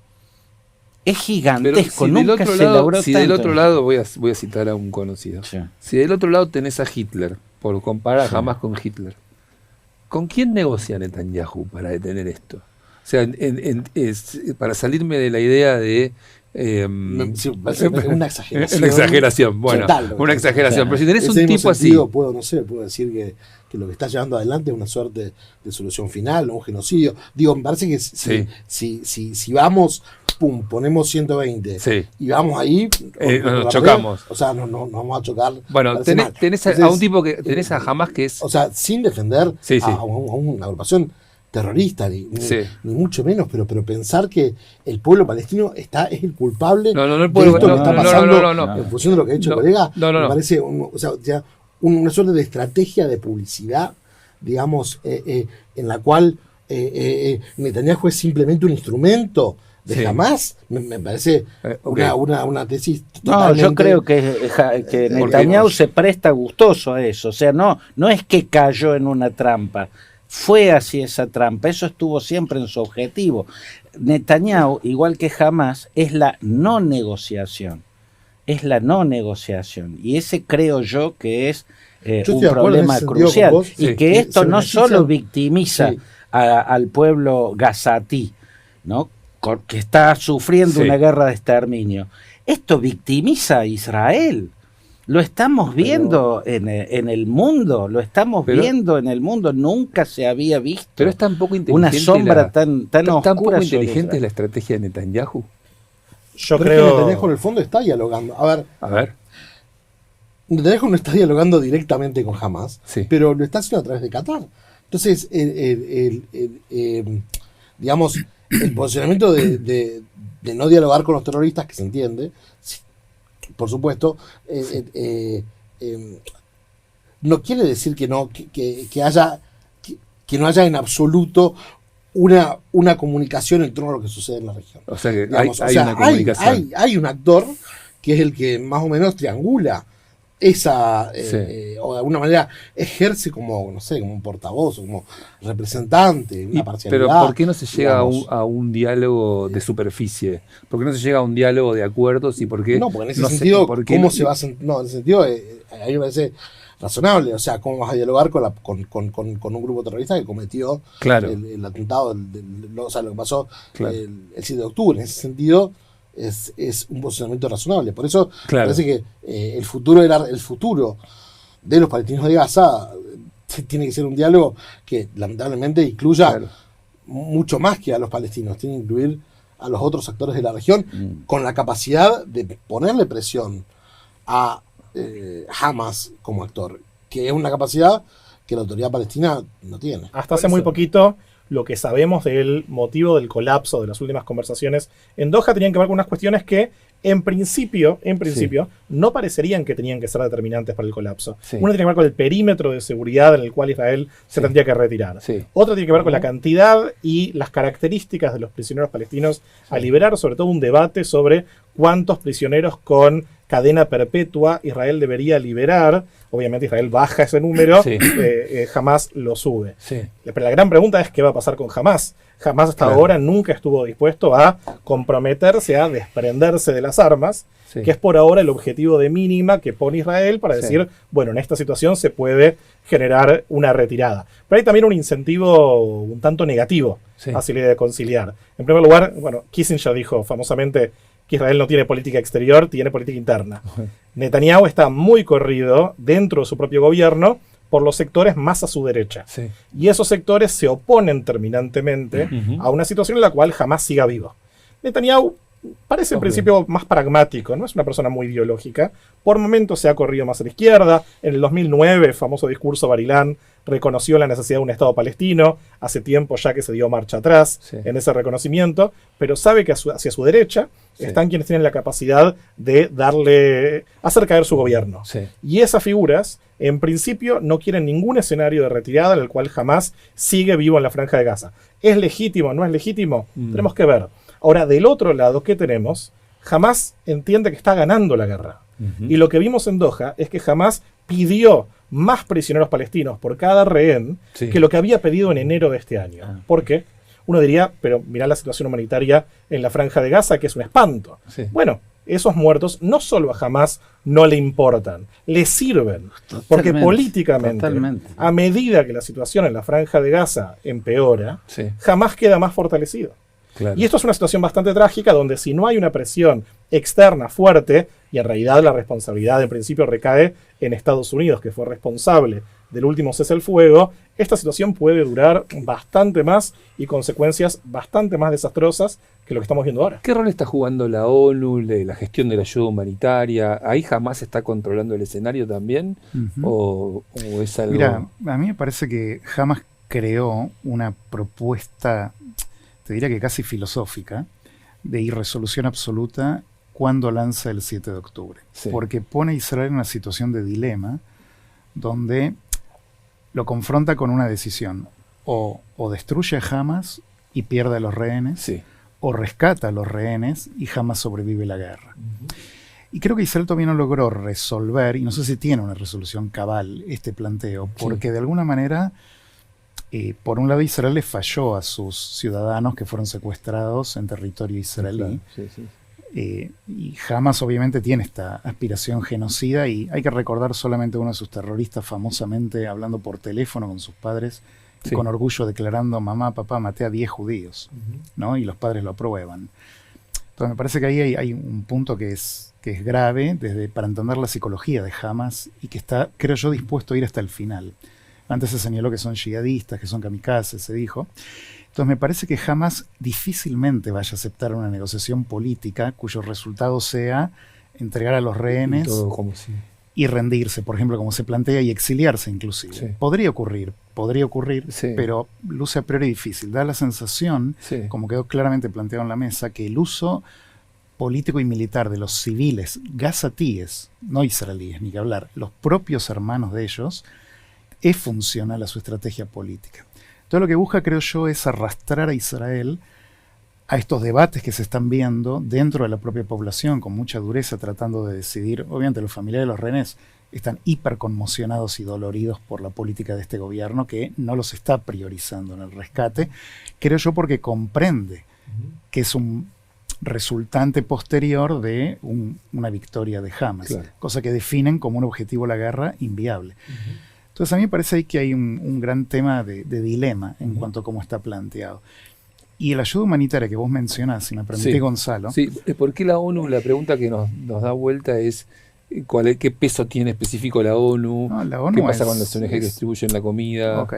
Es gigantesco. Si del otro lado, voy a citar a un conocido. Si del otro lado tenés a Hitler, por comparar jamás con Hitler, ¿con quién negocia Netanyahu para detener esto? O sea, para salirme de la idea de... una exageración. Una exageración, bueno, una exageración. Pero si tenés un tipo así... Puedo decir que lo que está llevando adelante es una suerte de solución final, un genocidio. Digo, me parece que si vamos... ponemos 120 y vamos ahí, nos chocamos. O sea, nos vamos a chocar. Bueno, tenés a un tipo que tenés a Hamás, que es... O sea, sin defender a una agrupación terrorista, ni mucho menos, pero pensar que el pueblo palestino es el culpable de esto que está pasando en función de lo que ha dicho el colega. Me parece una suerte de estrategia de publicidad, digamos, en la cual Netanyahu es simplemente un instrumento de Hamás. Me parece una tesis totalmente... No, yo creo que Netanyahu se presta gustoso a eso. O sea, no es que cayó en una trampa, fue hacia esa trampa. Eso estuvo siempre en su objetivo. Netanyahu, igual que Hamás, es la no negociación. Es la no negociación. Y ese creo yo que es un problema crucial. Y que esto no solo victimiza al pueblo gazatí, ¿no?, que está sufriendo una guerra de exterminio. Esto victimiza a Israel. Lo estamos viendo en el mundo, viendo en el mundo. Nunca se había visto pero es tan poco inteligente una sombra tan oscura. ¿Tan poco inteligente es la estrategia de Netanyahu? Yo creo que Netanyahu en el fondo está dialogando. A ver. Netanyahu no está dialogando directamente con Hamás, pero lo está haciendo a través de Qatar. Entonces, digamos, el posicionamiento de no dialogar con los terroristas, que se entiende, sí, por supuesto, no quiere decir que no haya en absoluto una comunicación en torno a lo que sucede en la región. O sea que hay una comunicación. Hay un actor que es el que más o menos triangula esa, o de alguna manera ejerce como, no sé, como un portavoz, como representante, una parcialidad. Pero ¿por qué no se llega a un diálogo de superficie? ¿Por qué no se llega a un diálogo de acuerdos? ¿Y por qué? No, porque en ese sentido, ¿cómo se va a no, en ese sentido, a mí me parece razonable. O sea, ¿cómo vas a dialogar con un grupo terrorista que cometió el atentado, o sea, lo que pasó el 7 de octubre? En ese sentido, es un posicionamiento razonable. Por eso parece que el futuro de los palestinos de Gaza tiene que ser un diálogo que lamentablemente incluya mucho más que a los palestinos, tiene que incluir a los otros actores de la región con la capacidad de ponerle presión a Hamas como actor, que es una capacidad que la autoridad palestina no tiene. Hasta hace muy poquito, lo que sabemos del motivo del colapso de las últimas conversaciones en Doha tenían que ver con unas cuestiones que en principio, no parecerían que tenían que ser determinantes para el colapso. Sí. Una tiene que ver con el perímetro de seguridad en el cual Israel se tendría que retirar. Sí. Otra tiene que ver con la cantidad y las características de los prisioneros palestinos a liberar, sobre todo un debate sobre cuántos prisioneros con cadena perpetua Israel debería liberar. Obviamente Israel baja ese número, Hamás lo sube. Sí. Pero la gran pregunta es qué va a pasar con Hamás. Hamás hasta ahora nunca estuvo dispuesto a comprometerse a desprenderse de las armas, que es por ahora el objetivo de mínima que pone Israel para decir, bueno, en esta situación se puede generar una retirada. Pero hay también un incentivo un tanto negativo hacia la idea de conciliar. En primer lugar, bueno, Kissinger dijo famosamente que Israel no tiene política exterior, tiene política interna. Netanyahu está muy corrido dentro de su propio gobierno por los sectores más a su derecha. Sí. Y esos sectores se oponen terminantemente a una situación en la cual jamás siga vivo. Netanyahu parece en principio más pragmático, no es una persona muy ideológica. Por momentos se ha corrido más a la izquierda. En el 2009, el famoso discurso Barilán reconoció la necesidad de un Estado palestino. Hace tiempo ya que se dio marcha atrás en ese reconocimiento, pero sabe que hacia su derecha están quienes tienen la capacidad de hacer caer su gobierno. Y esas figuras, en principio, no quieren ningún escenario de retirada en el cual jamás sigue vivo en la Franja de Gaza. ¿Es legítimo o no es legítimo? Tenemos que ver. Ahora, del otro lado, ¿qué tenemos? Hamás entiende que está ganando la guerra. Y lo que vimos en Doha es que Hamás pidió más prisioneros palestinos por cada rehén que lo que había pedido en enero de este año. ¿Por qué? Uno diría, pero mirá la situación humanitaria en la Franja de Gaza, que es un espanto. Bueno, esos muertos no solo a Hamás no le importan, le sirven. Porque políticamente, a medida que la situación en la Franja de Gaza empeora, Hamás queda más fortalecido. Claro. Y esto es una situación bastante trágica donde si no hay una presión externa fuerte, y en realidad la responsabilidad en principio recae en Estados Unidos, que fue responsable del último cese al fuego, esta situación puede durar bastante más y consecuencias bastante más desastrosas que lo que estamos viendo ahora. ¿Qué rol está jugando la ONU, la gestión de la ayuda humanitaria? ¿Ahí jamás está controlando el escenario también? ¿O es algo...? Mira, a mí me parece que Hamas creó una propuesta, te diría que casi filosófica, de irresolución absoluta cuando lanza el 7 de octubre. Porque pone a Israel en una situación de dilema donde lo confronta con una decisión. O destruye a Hamas y pierde a los rehenes, o rescata a los rehenes y Hamas sobrevive la guerra. Y creo que Israel todavía no logró resolver, y no sé si tiene una resolución cabal este planteo, porque de alguna manera... por un lado, Israel le falló a sus ciudadanos que fueron secuestrados en territorio israelí. Y Hamas obviamente tiene esta aspiración genocida, y hay que recordar solamente a uno de sus terroristas famosamente hablando por teléfono con sus padres, con orgullo declarando: mamá, papá, maté a 10 judíos, ¿no? Y los padres lo aprueban. Entonces me parece que ahí hay un punto que es grave para entender la psicología de Hamas, y que está, creo yo, dispuesto a ir hasta el final. Antes se señaló que son yihadistas, que son kamikazes, se dijo. Entonces me parece que Hamas difícilmente vaya a aceptar una negociación política cuyo resultado sea entregar a los rehenes y rendirse, por ejemplo, como se plantea, y exiliarse inclusive. Sí. Podría ocurrir, Sí. pero luce a priori difícil. Da la sensación, Sí. como quedó claramente planteado en la mesa, que el uso político y militar de los civiles gazatíes, no israelíes, ni que hablar, los propios hermanos de ellos, es funcional a su estrategia política. Entonces lo que busca, creo yo, es arrastrar a Israel a estos debates que se están viendo dentro de la propia población, con mucha dureza, tratando de decidir. Obviamente los familiares de los rehenes están hiper conmocionados y doloridos por la política de este gobierno, que no los está priorizando en el rescate, creo yo, porque comprende que es un resultante posterior de una victoria de Hamas, Claro. cosa que definen como un objetivo la guerra inviable. Entonces a mí me parece ahí que hay un gran tema de dilema en cuanto a cómo está planteado. Y la ayuda humanitaria que vos mencionás, si me permitís, Sí. Gonzalo. Sí, ¿por qué la ONU? La pregunta que nos da vuelta es ¿qué peso tiene específico la ONU? No, la ONU ¿Qué pasa es- con los ONG que es- distribuyen la comida? Ok.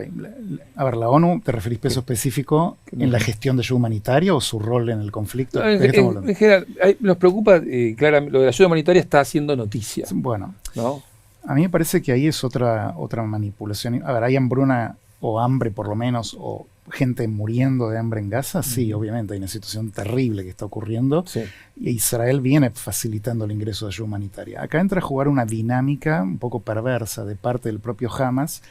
A ver, la ONU, ¿te referís peso específico en la gestión de ayuda humanitaria o su rol en el conflicto? No, ¿De qué estamos hablando? en general, nos preocupa, claramente, lo de la ayuda humanitaria está haciendo noticia, Bueno, ¿no? a mí me parece que ahí es otra manipulación. A ver, ¿hay hambruna o hambre por lo menos, o gente muriendo de hambre en Gaza? Sí, obviamente, hay una situación terrible que está ocurriendo. Sí. Y Israel viene facilitando el ingreso de ayuda humanitaria. Acá entra a jugar una dinámica un poco perversa de parte del propio Hamas,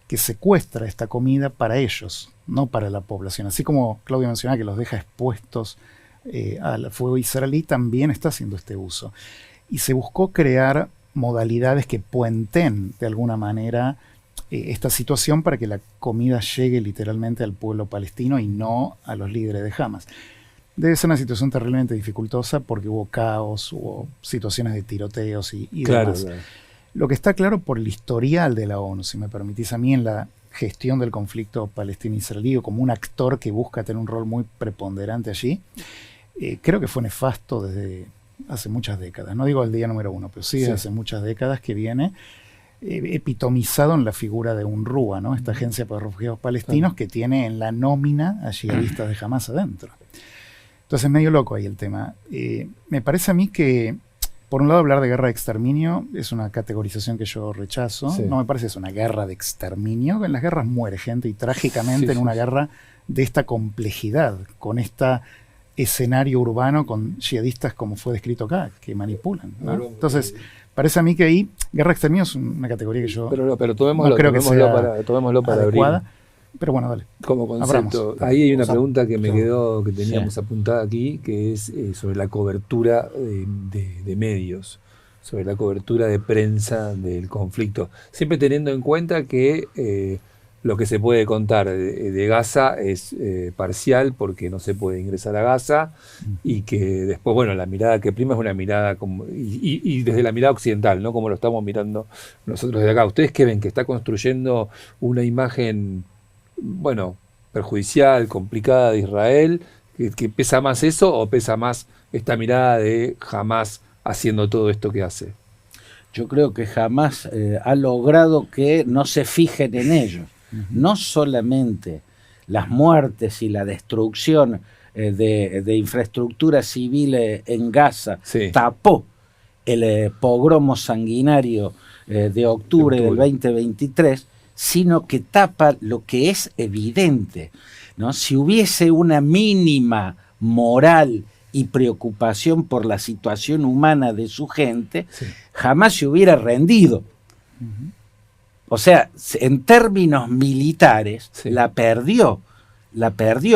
que secuestra esta comida para ellos, no para la población. Así como Claudia mencionaba que los deja expuestos al fuego israelí, también está haciendo este uso. Y se buscó crear modalidades que puenten de alguna manera esta situación para que la comida llegue literalmente al pueblo palestino y no a los líderes de Hamas. Debe ser una situación terriblemente dificultosa porque hubo caos, hubo situaciones de tiroteos y Claro, demás. claro. Lo que está claro por el historial de la ONU, si me permitís a mí, en la gestión del conflicto palestino-israelí, como un actor que busca tener un rol muy preponderante allí, creo que fue nefasto desde hace muchas décadas. No digo el día número 1, pero sí desde hace muchas décadas que viene epitomizado en la figura de UNRWA, ¿no? Esta agencia para refugiados palestinos que tiene en la nómina a yihadistas de Hamas adentro. Entonces es medio loco ahí el tema. Me parece a mí que, por un lado, hablar de guerra de exterminio es una categorización que yo rechazo. Sí. No me parece que es una guerra de exterminio. En las guerras muere gente y trágicamente Sí, en sí, una sí. guerra de esta complejidad, con este escenario urbano, con yihadistas como fue descrito acá, que manipulan, ¿no? Entonces, parece a mí que ahí guerra de exterminio es una categoría que yo Pero tomémoslo, no creo que tomémoslo sea para adecuada. abrir Pero bueno, dale. como concepto. Abramos. Ahí hay una O sea, pregunta que me claro. quedó, que teníamos apuntada aquí, que es sobre la cobertura de medios, sobre la cobertura de prensa del conflicto. Siempre teniendo en cuenta que lo que se puede contar de Gaza es parcial porque no se puede ingresar a Gaza y que después, bueno, la mirada que prima es una mirada como, y desde la mirada occidental, ¿no? Como lo estamos mirando nosotros desde acá. ¿Ustedes qué ven? Que está construyendo una imagen, bueno, perjudicial, complicada de Israel, que pesa más eso o pesa más esta mirada de Hamás haciendo todo esto que hace? Yo creo que jamás ha logrado que no se fijen en ellos. No solamente las muertes y la destrucción de infraestructura civil en Gaza Sí. tapó el pogromo sanguinario de octubre del 2023, sino que tapa lo que es evidente, ¿no? Si hubiese una mínima moral y preocupación por la situación humana de su gente, Sí. jamás se hubiera rendido. O sea, en términos militares, Sí. la perdió.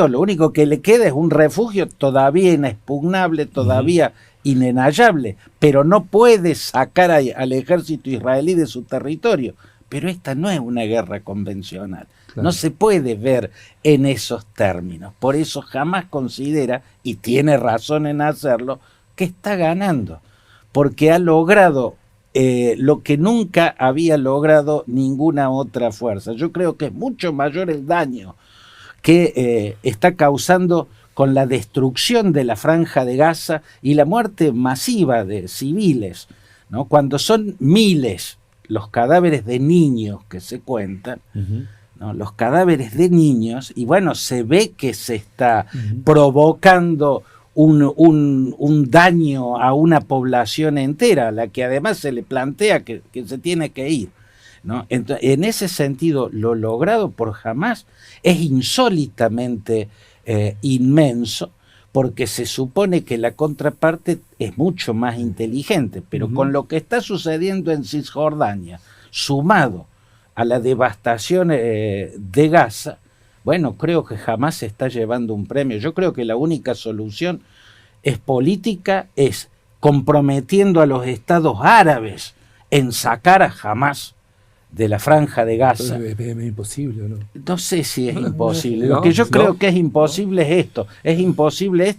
Lo único que le queda es un refugio todavía inexpugnable, todavía inenallable, pero no puede sacar al ejército israelí de su territorio. Pero esta no es una guerra convencional. Claro. No se puede ver en esos términos. Por eso jamás considera, y tiene razón en hacerlo, que está ganando. Porque ha logrado lo que nunca había logrado ninguna otra fuerza. Yo creo que es mucho mayor el daño que está causando con la destrucción de la Franja de Gaza y la muerte masiva de civiles, ¿no? Cuando son miles los cadáveres de niños que se cuentan, ¿no? Los cadáveres de niños, y bueno, se ve que se está provocando un daño a una población entera, a la que además se le plantea que se tiene que ir, ¿no? Entonces, en ese sentido, lo logrado por Hamás es insólitamente inmenso, porque se supone que la contraparte es mucho más inteligente, pero con lo que está sucediendo en Cisjordania, sumado a la devastación de Gaza, bueno, creo que Hamás se está llevando un premio. Yo creo que la única solución es política, es comprometiendo a los estados árabes en sacar a Hamás de la franja de Gaza. Es imposible, ¿o no? No sé si es imposible. Lo que yo creo que es imposible es esto. Es imposible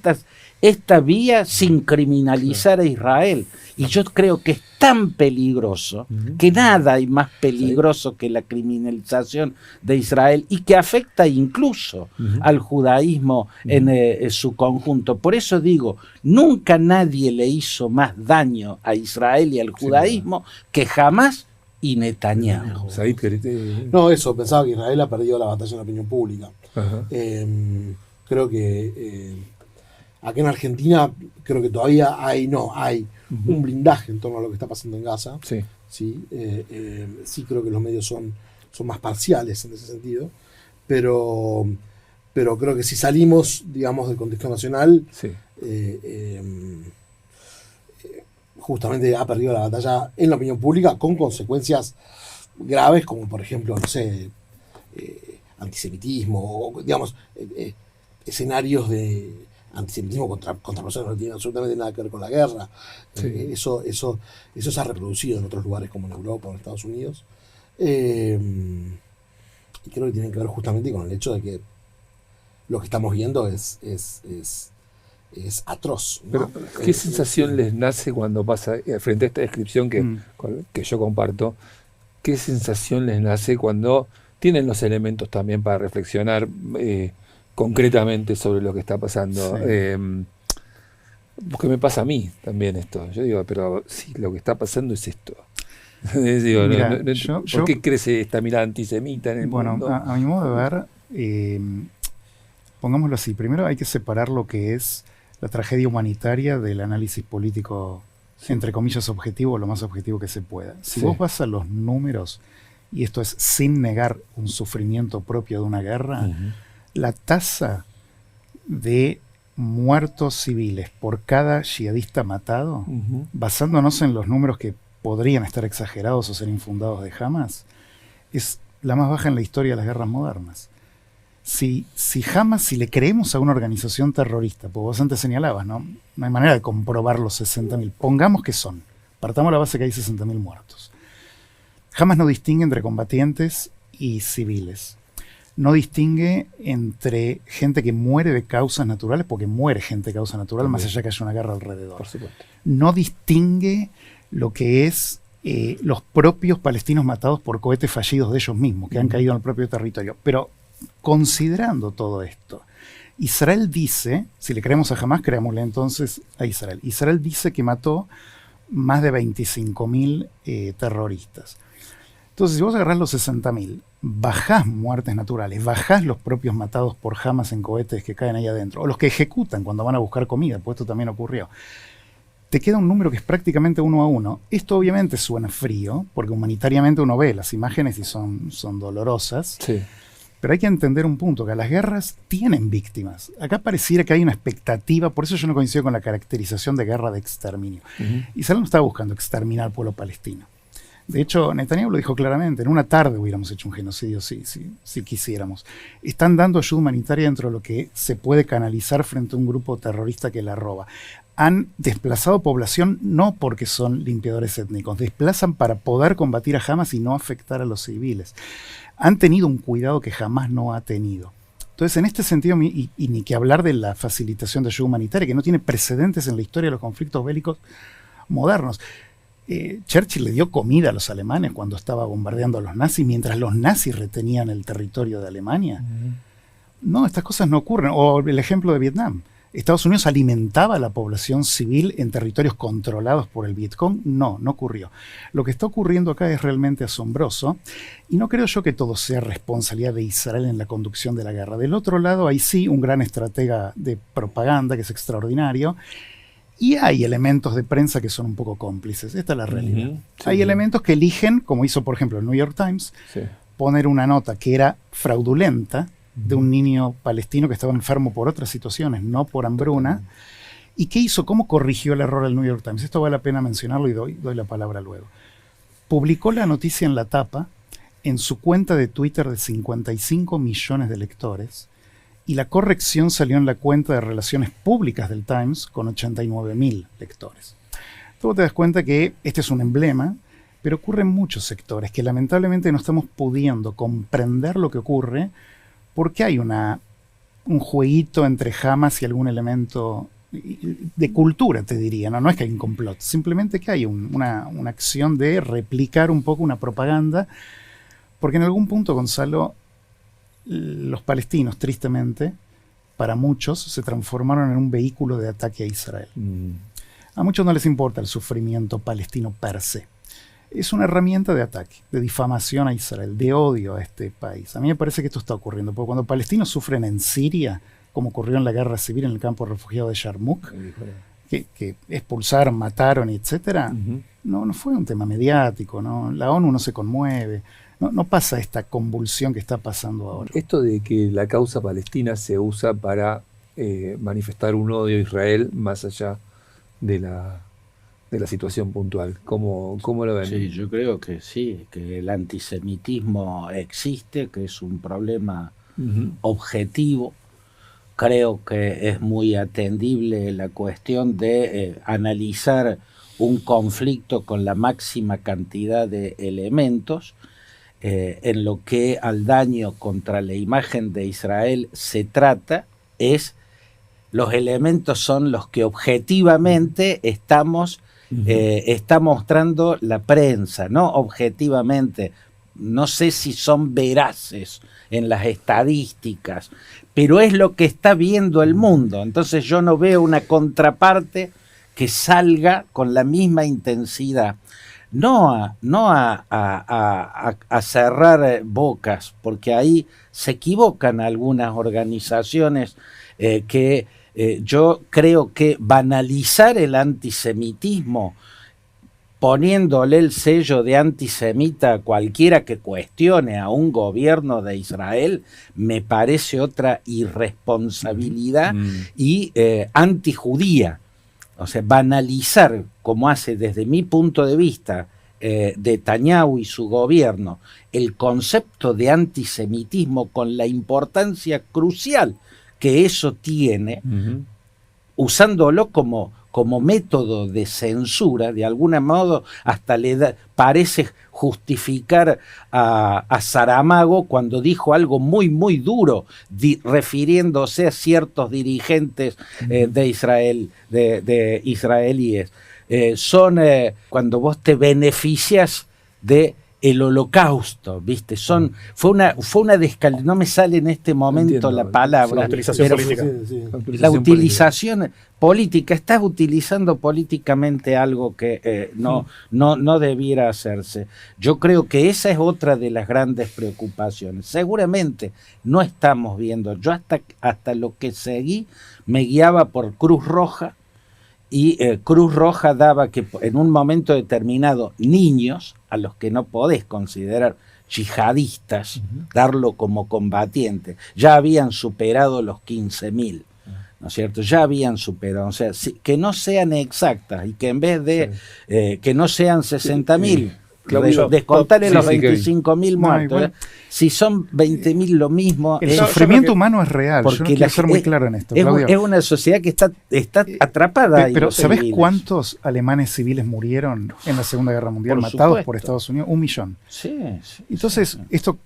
esta vía sin criminalizar a Israel. Y yo creo que es tan peligroso que nada hay más peligroso que la criminalización de Israel y que afecta incluso al judaísmo en su conjunto. Por eso digo, nunca nadie le hizo más daño a Israel y al judaísmo que Hamás y Netanyahu. No, eso, pensaba que Israel ha perdido la batalla en la opinión pública. Creo que acá en Argentina creo que todavía hay un blindaje en torno a lo que está pasando en Gaza. Sí. Sí, creo que los medios son más parciales en ese sentido, pero creo que si salimos, digamos, del contexto nacional, justamente ha perdido la batalla en la opinión pública con consecuencias graves, como por ejemplo, no sé, antisemitismo, o digamos, escenarios de antisemitismo contra personas que no tienen absolutamente nada que ver con la guerra. Eso se ha reproducido en otros lugares como en Europa o en Estados Unidos. Y creo que tienen que ver justamente con el hecho de que lo que estamos viendo es atroz, ¿no? Pero, ¿qué sensación les nace cuando pasa, frente a esta descripción que yo comparto, qué sensación les nace cuando tienen los elementos también para reflexionar concretamente sobre lo que está pasando? Porque me pasa a mí también esto. Yo digo, pero sí, lo que está pasando es esto. Digo, Mira, ¿por qué crece esta mirada antisemita en el mundo? Bueno, a mi modo de ver, pongámoslo así, primero hay que separar lo que es la tragedia humanitaria del análisis político, entre comillas, objetivo, lo más objetivo que se pueda. Si vos vas a los números, y esto es sin negar un sufrimiento propio de una guerra, la tasa de muertos civiles por cada yihadista matado, basándonos en los números que podrían estar exagerados o ser infundados de Hamás, es la más baja en la historia de las guerras modernas. Si Hamás, si le creemos a una organización terrorista, porque vos antes señalabas, ¿no? No hay manera de comprobar los 60.000. Pongamos que son. Partamos la base que hay 60.000 muertos. Hamás no distingue entre combatientes y civiles. No distingue entre gente que muere de causas naturales, porque muere gente de causa natural, más allá que haya una guerra alrededor. Por supuesto. No distingue lo que es los propios palestinos matados por cohetes fallidos de ellos mismos, que han caído en el propio territorio. Pero considerando todo esto, Israel dice, si le creemos a Hamás, creámosle entonces a Israel. Israel dice que mató más de 25.000 terroristas. Entonces, si vos agarrás los 60.000, bajás muertes naturales, bajás los propios matados por Hamás en cohetes que caen ahí adentro, o los que ejecutan cuando van a buscar comida, pues esto también ocurrió, te queda un número que es prácticamente 1 a 1. Esto obviamente suena frío, porque humanitariamente uno ve las imágenes y son dolorosas. Sí. Pero hay que entender un punto, que las guerras tienen víctimas. Acá pareciera que hay una expectativa, por eso yo no coincido con la caracterización de guerra de exterminio. Israel no estaba buscando exterminar al pueblo palestino. De hecho, Netanyahu lo dijo claramente, en una tarde hubiéramos hecho un genocidio si quisiéramos. Están dando ayuda humanitaria dentro de lo que se puede canalizar frente a un grupo terrorista que la roba. Han desplazado población no porque son limpiadores étnicos, desplazan para poder combatir a Hamás y no afectar a los civiles. Han tenido un cuidado que jamás no ha tenido. Entonces, en este sentido, y ni que hablar de la facilitación de ayuda humanitaria, que no tiene precedentes en la historia de los conflictos bélicos modernos. Churchill le dio comida a los alemanes cuando estaba bombardeando a los nazis, mientras los nazis retenían el territorio de Alemania. No, estas cosas no ocurren. O el ejemplo de Vietnam. ¿Estados Unidos alimentaba a la población civil en territorios controlados por el Vietcong? No, no ocurrió. Lo que está ocurriendo acá es realmente asombroso y no creo yo que todo sea responsabilidad de Israel en la conducción de la guerra. Del otro lado hay sí un gran estratega de propaganda que es extraordinario y hay elementos de prensa que son un poco cómplices. Esta es la realidad. Hay elementos que eligen, como hizo por ejemplo el New York Times, poner una nota que era fraudulenta de un niño palestino que estaba enfermo por otras situaciones, no por hambruna. ¿Y qué hizo? ¿Cómo corrigió el error el New York Times? Esto vale la pena mencionarlo y doy la palabra luego. Publicó la noticia en la tapa en su cuenta de Twitter de 55 millones de lectores y la corrección salió en la cuenta de relaciones públicas del Times con 89.000 lectores. Tú te das cuenta que este es un emblema, pero ocurre en muchos sectores que lamentablemente no estamos pudiendo comprender lo que ocurre porque hay un jueguito entre Hamas y algún elemento de cultura, te diría, no es que hay un complot, simplemente que hay una acción de replicar un poco una propaganda, porque en algún punto, Gonzalo, los palestinos, tristemente, para muchos, se transformaron en un vehículo de ataque a Israel. A muchos no les importa el sufrimiento palestino per se. Es una herramienta de ataque, de difamación a Israel, de odio a este país. A mí me parece que esto está ocurriendo, porque cuando palestinos sufren en Siria, como ocurrió en la guerra civil en el campo de refugiados de Yarmouk, que expulsaron, mataron, etcétera, no fue un tema mediático, ¿no? La ONU no se conmueve, no pasa esta convulsión que está pasando ahora. Esto de que la causa palestina se usa para manifestar un odio a Israel más allá de la situación puntual. ¿Cómo lo ven? Sí, yo creo que sí, que el antisemitismo existe, que es un problema objetivo. Creo que es muy atendible la cuestión de analizar un conflicto con la máxima cantidad de elementos. En lo que al daño contra la imagen de Israel se trata es los elementos son los que objetivamente está mostrando la prensa, no objetivamente. No sé si son veraces en las estadísticas, pero es lo que está viendo el mundo. Entonces yo no veo una contraparte que salga con la misma intensidad. No a cerrar bocas, porque ahí se equivocan algunas organizaciones que yo creo que banalizar el antisemitismo poniéndole el sello de antisemita a cualquiera que cuestione a un gobierno de Israel me parece otra irresponsabilidad y antijudía. O sea, banalizar, como hace desde mi punto de vista Netanyahu y su gobierno, el concepto de antisemitismo con la importancia crucial que eso tiene, usándolo como método de censura, de algún modo hasta parece justificar a Saramago cuando dijo algo muy, muy duro, refiriéndose a ciertos dirigentes de Israel, de israelíes. Cuando vos te beneficias de el holocausto, ¿viste? Fue una no me sale en este momento la palabra. La utilización política. La utilización política. Estás utilizando políticamente algo que no debiera hacerse. Yo creo que esa es otra de las grandes preocupaciones. Seguramente no estamos viendo. Yo hasta lo que seguí me guiaba por Cruz Roja. Y Cruz Roja daba que en un momento determinado niños, a los que no podés considerar yihadistas, darlo como combatiente, ya habían superado los 15.000, ¿no es cierto? Ya habían superado, o sea, que no sean exactas y que en vez de que no sean 60.000, descontarle los 25.000 muertos. Si son 20.000 lo mismo. El sufrimiento humano es real. Porque yo no quiero ser muy claro en esto. Es una sociedad que está atrapada ahí. Pero ¿sabés cuántos alemanes civiles murieron en la Segunda Guerra Mundial matados por Estados Unidos? 1 millón. Sí. Entonces, esto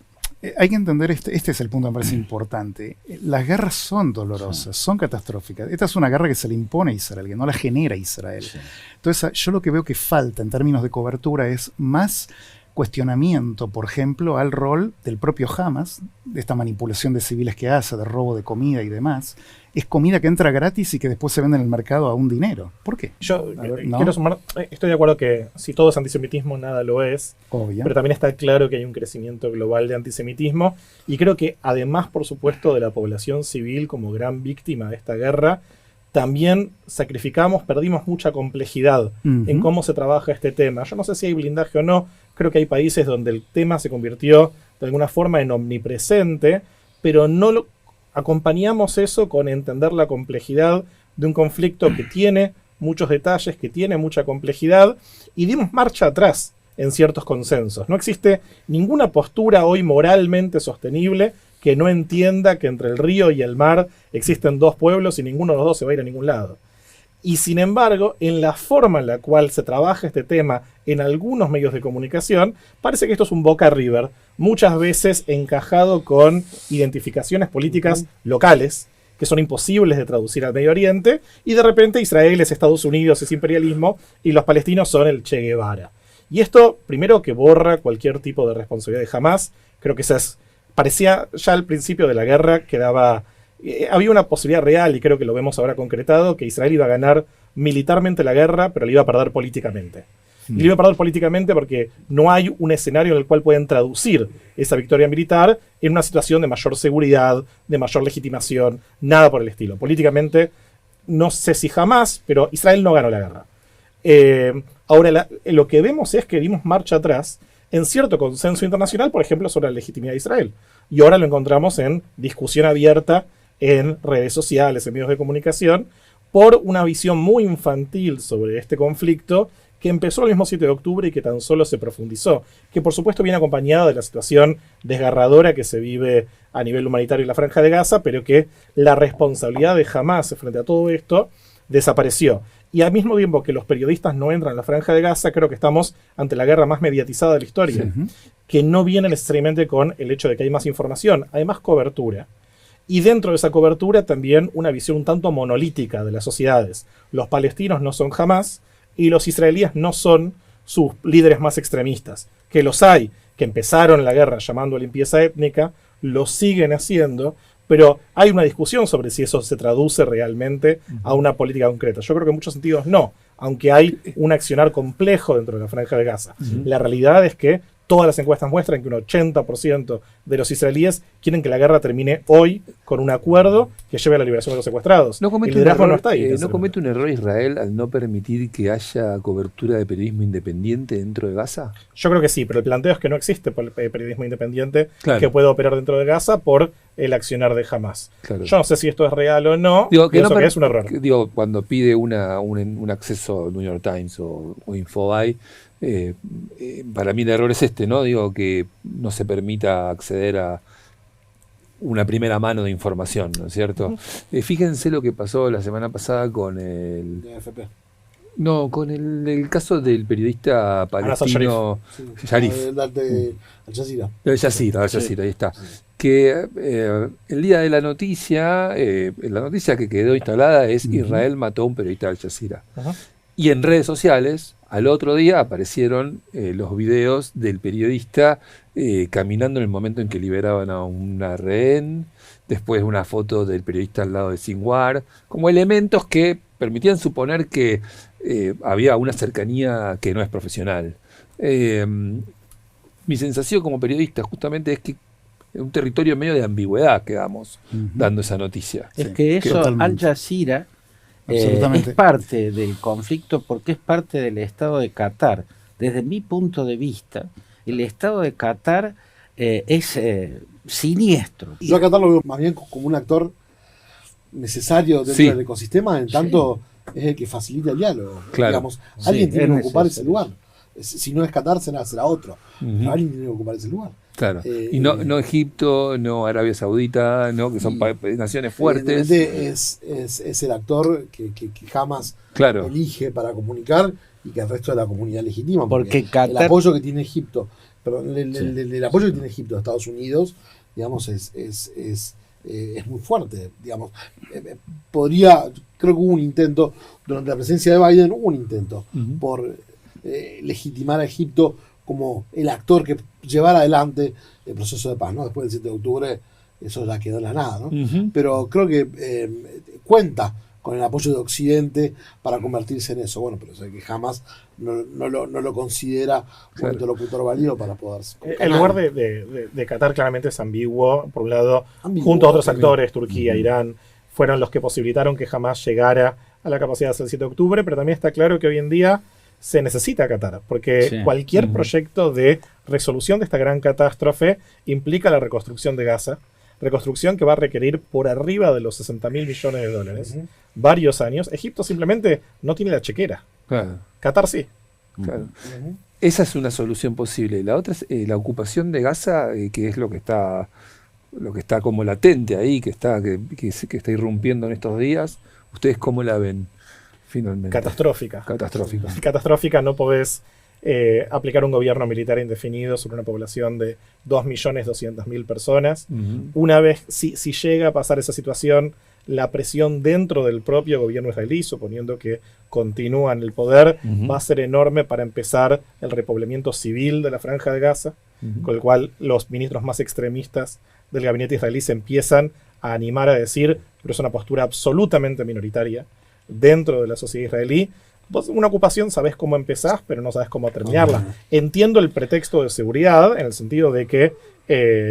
hay que entender, este es el punto que me parece importante. Las guerras son dolorosas, son catastróficas. Esta es una guerra que se le impone a Israel, que no la genera Israel. Sí. Entonces, yo lo que veo que falta en términos de cobertura es más cuestionamiento, por ejemplo, al rol del propio Hamas, de esta manipulación de civiles que hace, de robo de comida y demás, es comida que entra gratis y que después se vende en el mercado a un dinero. ¿Por qué? Yo ¿no? quiero sumar, estoy de acuerdo que si todo es antisemitismo, nada lo es. Obvio. Pero también está claro que hay un crecimiento global de antisemitismo. Y creo que además, por supuesto, de la población civil como gran víctima de esta guerra, también perdimos mucha complejidad en cómo se trabaja este tema. Yo no sé si hay blindaje o no. Creo que hay países donde el tema se convirtió de alguna forma en omnipresente, pero no lo acompañamos eso con entender la complejidad de un conflicto que tiene muchos detalles, que tiene mucha complejidad, y dimos marcha atrás en ciertos consensos. No existe ninguna postura hoy moralmente sostenible que no entienda que entre el río y el mar existen dos pueblos y ninguno de los dos se va a ir a ningún lado. Y sin embargo, en la forma en la cual se trabaja este tema en algunos medios de comunicación, parece que esto es un Boca River, muchas veces encajado con identificaciones políticas locales, que son imposibles de traducir al Medio Oriente, y de repente Israel es Estados Unidos, es imperialismo, y los palestinos son el Che Guevara. Y esto, primero, que borra cualquier tipo de responsabilidad de Hamás. Creo que parecía ya al principio de la guerra que había una posibilidad real, y creo que lo vemos ahora concretado, que Israel iba a ganar militarmente la guerra, pero la iba a perder políticamente. Y la iba a perder políticamente porque no hay un escenario en el cual pueden traducir esa victoria militar en una situación de mayor seguridad, de mayor legitimación, nada por el estilo. Políticamente, no sé si jamás, pero Israel no ganó la guerra. Ahora, lo que vemos es que dimos marcha atrás en cierto consenso internacional, por ejemplo, sobre la legitimidad de Israel. Y ahora lo encontramos en discusión abierta en redes sociales, en medios de comunicación, por una visión muy infantil sobre este conflicto que empezó el mismo 7 de octubre y que tan solo se profundizó, que por supuesto viene acompañado de la situación desgarradora que se vive a nivel humanitario en la Franja de Gaza, pero que la responsabilidad de Hamás frente a todo esto desapareció. Y al mismo tiempo que los periodistas no entran en la Franja de Gaza, creo que estamos ante la guerra más mediatizada de la historia, que no viene necesariamente con el hecho de que hay más información, hay más cobertura. Y dentro de esa cobertura también una visión un tanto monolítica de las sociedades. Los palestinos no son Hamás y los israelíes no son sus líderes más extremistas. Que los hay, que empezaron la guerra llamando a limpieza étnica, lo siguen haciendo, pero hay una discusión sobre si eso se traduce realmente a una política concreta. Yo creo que en muchos sentidos no, aunque hay un accionar complejo dentro de la Franja de Gaza. La realidad es que todas las encuestas muestran que un 80% de los israelíes quieren que la guerra termine hoy con un acuerdo que lleve a la liberación de los secuestrados. No comete un error Israel al no permitir que haya cobertura de periodismo independiente dentro de Gaza? Yo creo que sí, pero el planteo es que no existe periodismo independiente que pueda operar dentro de Gaza por el accionar de Hamás. Claro. Yo no sé si esto es real o no, pienso que es un error. Cuando pide un acceso a New York Times o Infobae, para mí el error es ¿no? Que no se permita acceder a una primera mano de información, ¿no es cierto? Fíjense lo que pasó la semana pasada con el... AFP. No, con el caso del periodista palestino Sharif. Al Jazeera. Al Jazeera, ahí está. Que el día de la noticia que quedó instalada es Israel mató a un periodista de Al Jazeera. Y en redes sociales, al otro día aparecieron los videos del periodista caminando en el momento en que liberaban a una rehén, después una foto del periodista al lado de Sinwar, como elementos que permitían suponer que había una cercanía que no es profesional. Mi sensación como periodista justamente es que en un territorio medio de ambigüedad quedamos dando esa noticia. Es que eso, Al Jazeera es parte del conflicto porque es parte del Estado de Qatar. Desde mi punto de vista, el Estado de Qatar es siniestro. Yo a Qatar lo veo más bien como un actor necesario dentro del ecosistema, en tanto es el que facilita el diálogo. Claro. Digamos, alguien tiene que ocupar ese lugar. Si no es Qatar, será otro. Pero alguien tiene que ocupar ese lugar. Claro. Y no Egipto, no Arabia Saudita, ¿no? Que son naciones fuertes. Es el actor que jamás elige para comunicar y que el resto de la comunidad legitima. Porque Qatar, el apoyo que tiene Egipto, el apoyo que tiene Egipto a Estados Unidos, digamos, es muy fuerte. Digamos, creo que hubo un intento, durante la presencia de Biden, por legitimar a Egipto como el actor que llevara adelante el proceso de paz, ¿no? Después del 7 de octubre, eso ya quedó en la nada, ¿no? Pero creo que cuenta con el apoyo de Occidente para convertirse en eso. Bueno, pero que jamás no lo considera un interlocutor válido para poder... El lugar de Qatar claramente es ambiguo. Por un lado, junto a otros actores, Turquía, Irán, fueron los que posibilitaron que jamás llegara a la capacidad del 7 de octubre, pero también está claro que hoy en día se necesita Qatar, porque cualquier proyecto de resolución de esta gran catástrofe implica la reconstrucción de Gaza, reconstrucción que va a requerir por arriba de los $60.000 millones, varios años. Egipto simplemente no tiene la chequera. Claro. Qatar sí. Claro. Esa es una solución posible. La otra es la ocupación de Gaza, que es lo que está como latente ahí, que está irrumpiendo en estos días. ¿Ustedes cómo la ven finalmente? Catastrófica. Catastrófica. No podés aplicar un gobierno militar indefinido sobre una población de 2.200.000 personas. Una vez, si llega a pasar esa situación, la presión dentro del propio gobierno israelí, suponiendo que continúa en el poder, va a ser enorme para empezar el repoblamiento civil de la Franja de Gaza, con el cual los ministros más extremistas del gabinete israelí se empiezan a animar a decir, pero es una postura absolutamente minoritaria dentro de la sociedad israelí. Vos, una ocupación sabés cómo empezás, pero no sabés cómo terminarla. Entiendo el pretexto de seguridad, en el sentido de que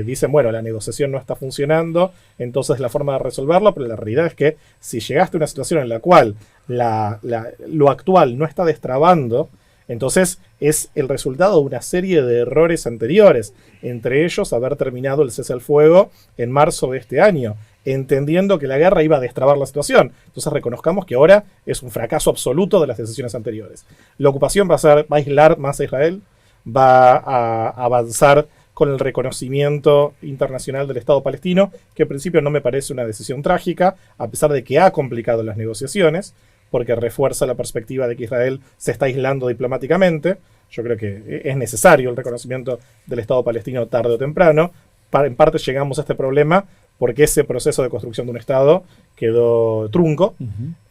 dicen, bueno, la negociación no está funcionando, entonces la forma de resolverlo, pero la realidad es que si llegaste a una situación en la cual lo actual no está destrabando, entonces es el resultado de una serie de errores anteriores, entre ellos haber terminado el cese al fuego en marzo de este año, entendiendo que la guerra iba a destrabar la situación. Entonces reconozcamos que ahora es un fracaso absoluto de las decisiones anteriores. La ocupación va a aislar más a Israel, va a avanzar con el reconocimiento internacional del Estado palestino, que en principio no me parece una decisión trágica, a pesar de que ha complicado las negociaciones, porque refuerza la perspectiva de que Israel se está aislando diplomáticamente. Yo creo que es necesario el reconocimiento del Estado palestino tarde o temprano. En parte llegamos a este problema porque ese proceso de construcción de un Estado quedó trunco,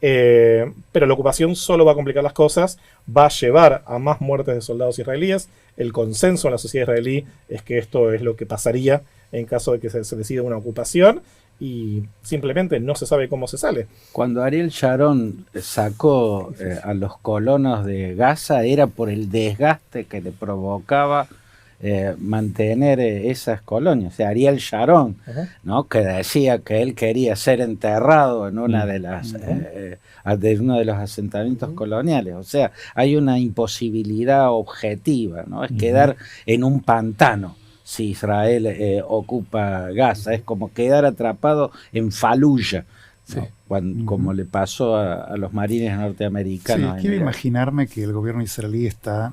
pero la ocupación solo va a complicar las cosas, va a llevar a más muertes de soldados israelíes. El consenso en la sociedad israelí es que esto es lo que pasaría en caso de que se decida una ocupación, y simplemente no se sabe cómo se sale. Cuando Ariel Sharon sacó a los colonos de Gaza era por el desgaste que le provocaba mantener esas colonias. O sea, Ariel Sharon, ¿no?, que decía que él quería ser enterrado en una de las de uno de los asentamientos coloniales. O sea, hay una imposibilidad objetiva, ¿no? Es quedar en un pantano si Israel ocupa Gaza. Es como quedar atrapado en Fallujah, ¿no? Como le pasó a los marines norteamericanos. Sí, quiero imaginarme que el gobierno israelí está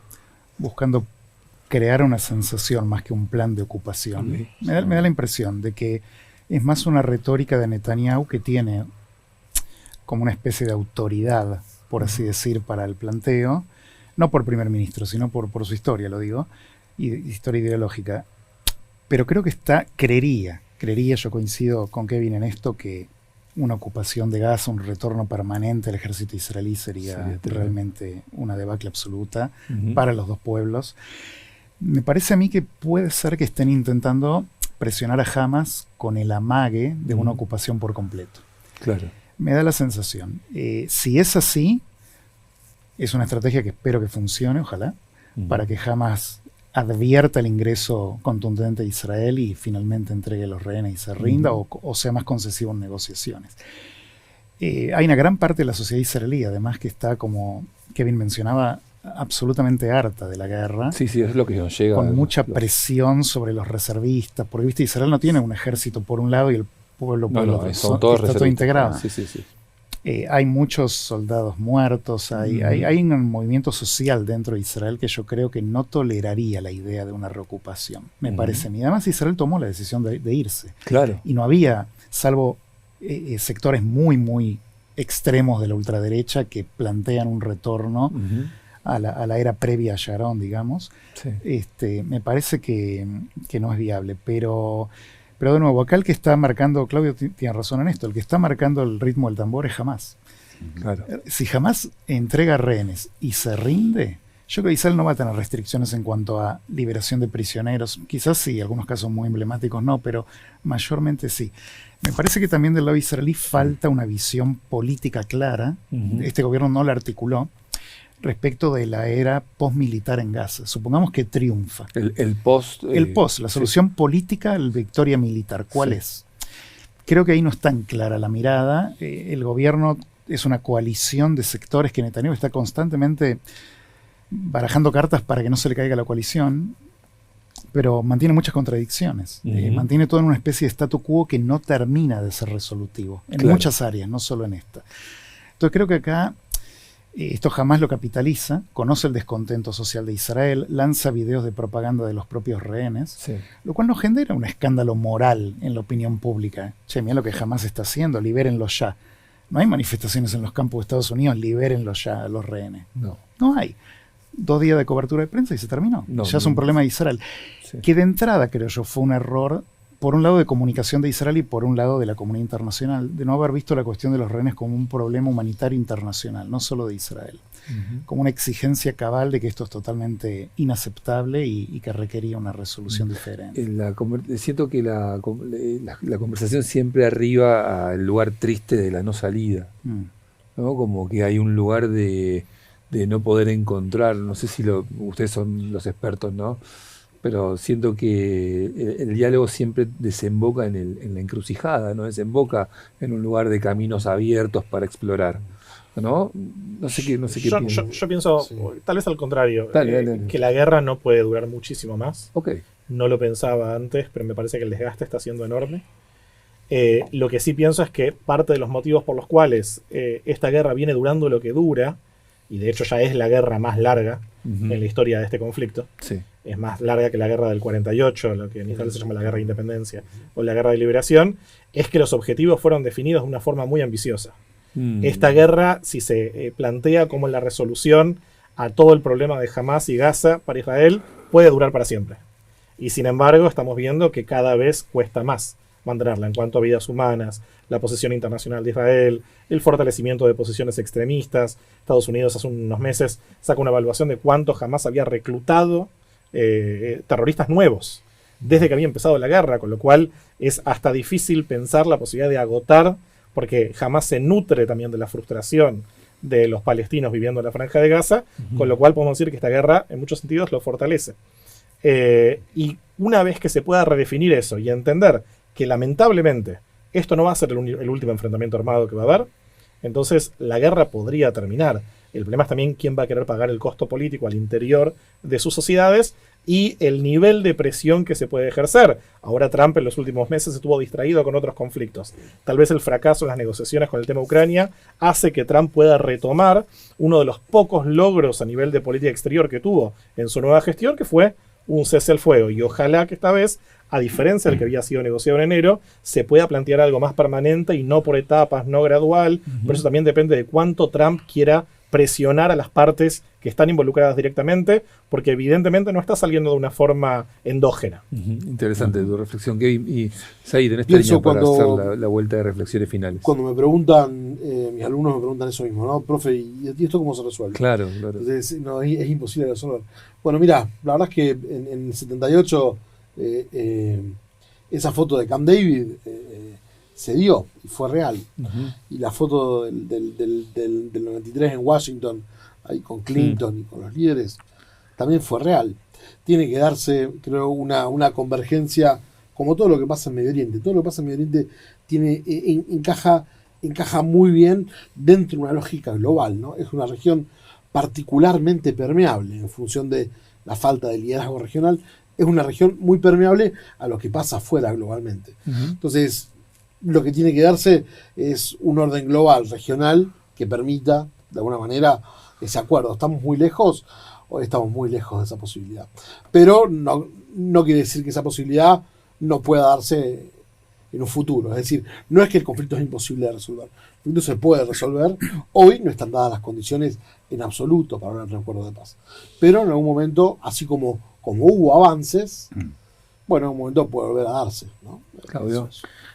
buscando crear una sensación más que un plan de ocupación. Me da la impresión de que es más una retórica de Netanyahu, que tiene como una especie de autoridad, por así decir, para el planteo, no por primer ministro, sino por su historia, lo digo, y historia ideológica. Pero creo que creería, yo coincido con Kevin en esto, que una ocupación de Gaza, un retorno permanente al ejército israelí sería realmente una debacle absoluta para los dos pueblos. Me parece a mí que puede ser que estén intentando presionar a Hamas con el amague de una ocupación por completo. Claro. Me da la sensación. Si es así, es una estrategia que espero que funcione, ojalá, para que Hamas advierta el ingreso contundente de Israel y finalmente entregue los rehenes y se rinda, o sea más concesivo en negociaciones. Hay una gran parte de la sociedad israelí, además, que está, como Kevin mencionaba, absolutamente harta de la guerra. Sí, es lo que nos llega. Con mucha presión sobre los reservistas, porque viste, Israel no tiene un ejército por un lado y el pueblo por el otro. Son todos está todo integrado. Sí. Hay muchos soldados muertos, hay un movimiento social dentro de Israel que yo creo que no toleraría la idea de una reocupación, me parece a mí. Además, Israel tomó la decisión de irse. Claro. Y no había, salvo sectores muy, muy extremos de la ultraderecha que plantean un retorno a la era previa a Sharon, digamos. Sí. Me parece que no es viable, pero de nuevo, acá el que está marcando, Claudio tiene razón en esto, el que está marcando el ritmo del tambor es Hamas. Claro. Si Hamas entrega rehenes y se rinde, Yo creo que Israel no va a tener restricciones en cuanto a liberación de prisioneros. Quizás sí, algunos casos muy emblemáticos no, pero mayormente sí. Me parece que también del lado israelí falta una visión política clara. Este gobierno no la articuló respecto de la era post-militar en Gaza. Supongamos que triunfa. El post. La solución política, la victoria militar. ¿Cuál es? Creo que ahí no es tan clara la mirada. El gobierno es una coalición de sectores que Netanyahu está constantemente barajando cartas para que no se le caiga la coalición, pero mantiene muchas contradicciones. Mantiene todo en una especie de statu quo que no termina de ser resolutivo, en muchas áreas, no solo en esta. Entonces creo que acá esto jamás lo capitaliza, conoce el descontento social de Israel, lanza videos de propaganda de los propios rehenes, lo cual no genera un escándalo moral en la opinión pública. Che, mira lo que jamás está haciendo, libérenlos ya. No hay manifestaciones en los campos de Estados Unidos, libérenlos ya a los rehenes. No hay. 2 días de cobertura de prensa y se terminó. Ya es un problema de Israel. Que de entrada, creo yo, fue un error, por un lado de comunicación de Israel y por un lado de la comunidad internacional, de no haber visto la cuestión de los rehenes como un problema humanitario internacional, no solo de Israel. Como una exigencia cabal de que esto es totalmente inaceptable y que requería una resolución diferente. Siento que la conversación siempre arriba al lugar triste de la no salida. ¿No? Como que hay un lugar de no poder encontrar, no sé si ustedes son los expertos, ¿no? Pero siento que el diálogo siempre desemboca en la encrucijada, ¿no? Desemboca en un lugar de caminos abiertos para explorar, ¿no? No sé qué pienso. Yo pienso, tal vez al contrario, que la guerra no puede durar muchísimo más. No lo pensaba antes, pero me parece que el desgaste está siendo enorme. Lo que sí pienso es que parte de los motivos por los cuales esta guerra viene durando lo que dura, y de hecho ya es la guerra más larga en la historia de este conflicto. Es más larga que la guerra del 48, lo que en Israel se llama la guerra de independencia, o la guerra de liberación, es que los objetivos fueron definidos de una forma muy ambiciosa. Esta guerra, si se plantea como la resolución a todo el problema de Hamás y Gaza para Israel, puede durar para siempre. Y sin embargo, estamos viendo que cada vez cuesta más mantenerla en cuanto a vidas humanas, la posición internacional de Israel, el fortalecimiento de posiciones extremistas. Estados Unidos hace unos meses saca una evaluación de cuánto jamás había reclutado terroristas nuevos desde que había empezado la guerra, con lo cual es hasta difícil pensar la posibilidad de agotar, porque jamás se nutre también de la frustración de los palestinos viviendo en la Franja de Gaza, con lo cual podemos decir que esta guerra en muchos sentidos lo fortalece. Y una vez que se pueda redefinir eso y entender que lamentablemente esto no va a ser el último enfrentamiento armado que va a haber, entonces la guerra podría terminar. El problema es también quién va a querer pagar el costo político al interior de sus sociedades y el nivel de presión que se puede ejercer. Ahora Trump en los últimos meses estuvo distraído con otros conflictos. Tal vez el fracaso en las negociaciones con el tema Ucrania hace que Trump pueda retomar uno de los pocos logros a nivel de política exterior que tuvo en su nueva gestión, que fue un cese al fuego. Y ojalá que esta vez, a diferencia del que había sido negociado en enero, se pueda plantear algo más permanente y no por etapas, no gradual. Pero eso también depende de cuánto Trump quiera presionar a las partes que están involucradas directamente, porque evidentemente no está saliendo de una forma endógena. Interesante tu reflexión, Kevin. Y Said, en esta línea para hacer la vuelta de reflexiones finales. Cuando me preguntan, mis alumnos me preguntan eso mismo, ¿no? Profe, ¿y esto cómo se resuelve? Claro. Entonces, no, es imposible resolver. Bueno, mira, la verdad es que en el 78 esa foto de Camp David se dio y fue real. Y la foto del 93 en Washington, ahí con Clinton y con los líderes, también fue real. Tiene que darse, creo, una convergencia, como todo lo que pasa en Medio Oriente. Todo lo que pasa en Medio Oriente encaja muy bien dentro de una lógica global, ¿no? Es una región particularmente permeable en función de la falta de liderazgo regional. Es una región muy permeable a lo que pasa afuera globalmente. Entonces, lo que tiene que darse es un orden global, regional, que permita, de alguna manera, ese acuerdo. ¿Estamos muy lejos? O estamos muy lejos de esa posibilidad. Pero no quiere decir que esa posibilidad no pueda darse en un futuro. Es decir, no es que el conflicto es imposible de resolver. El conflicto se puede resolver. Hoy no están dadas las condiciones en absoluto para un acuerdo de paz. Pero en algún momento, así como hubo avances, bueno, en un momento puede volver a darse, ¿no? Claudio.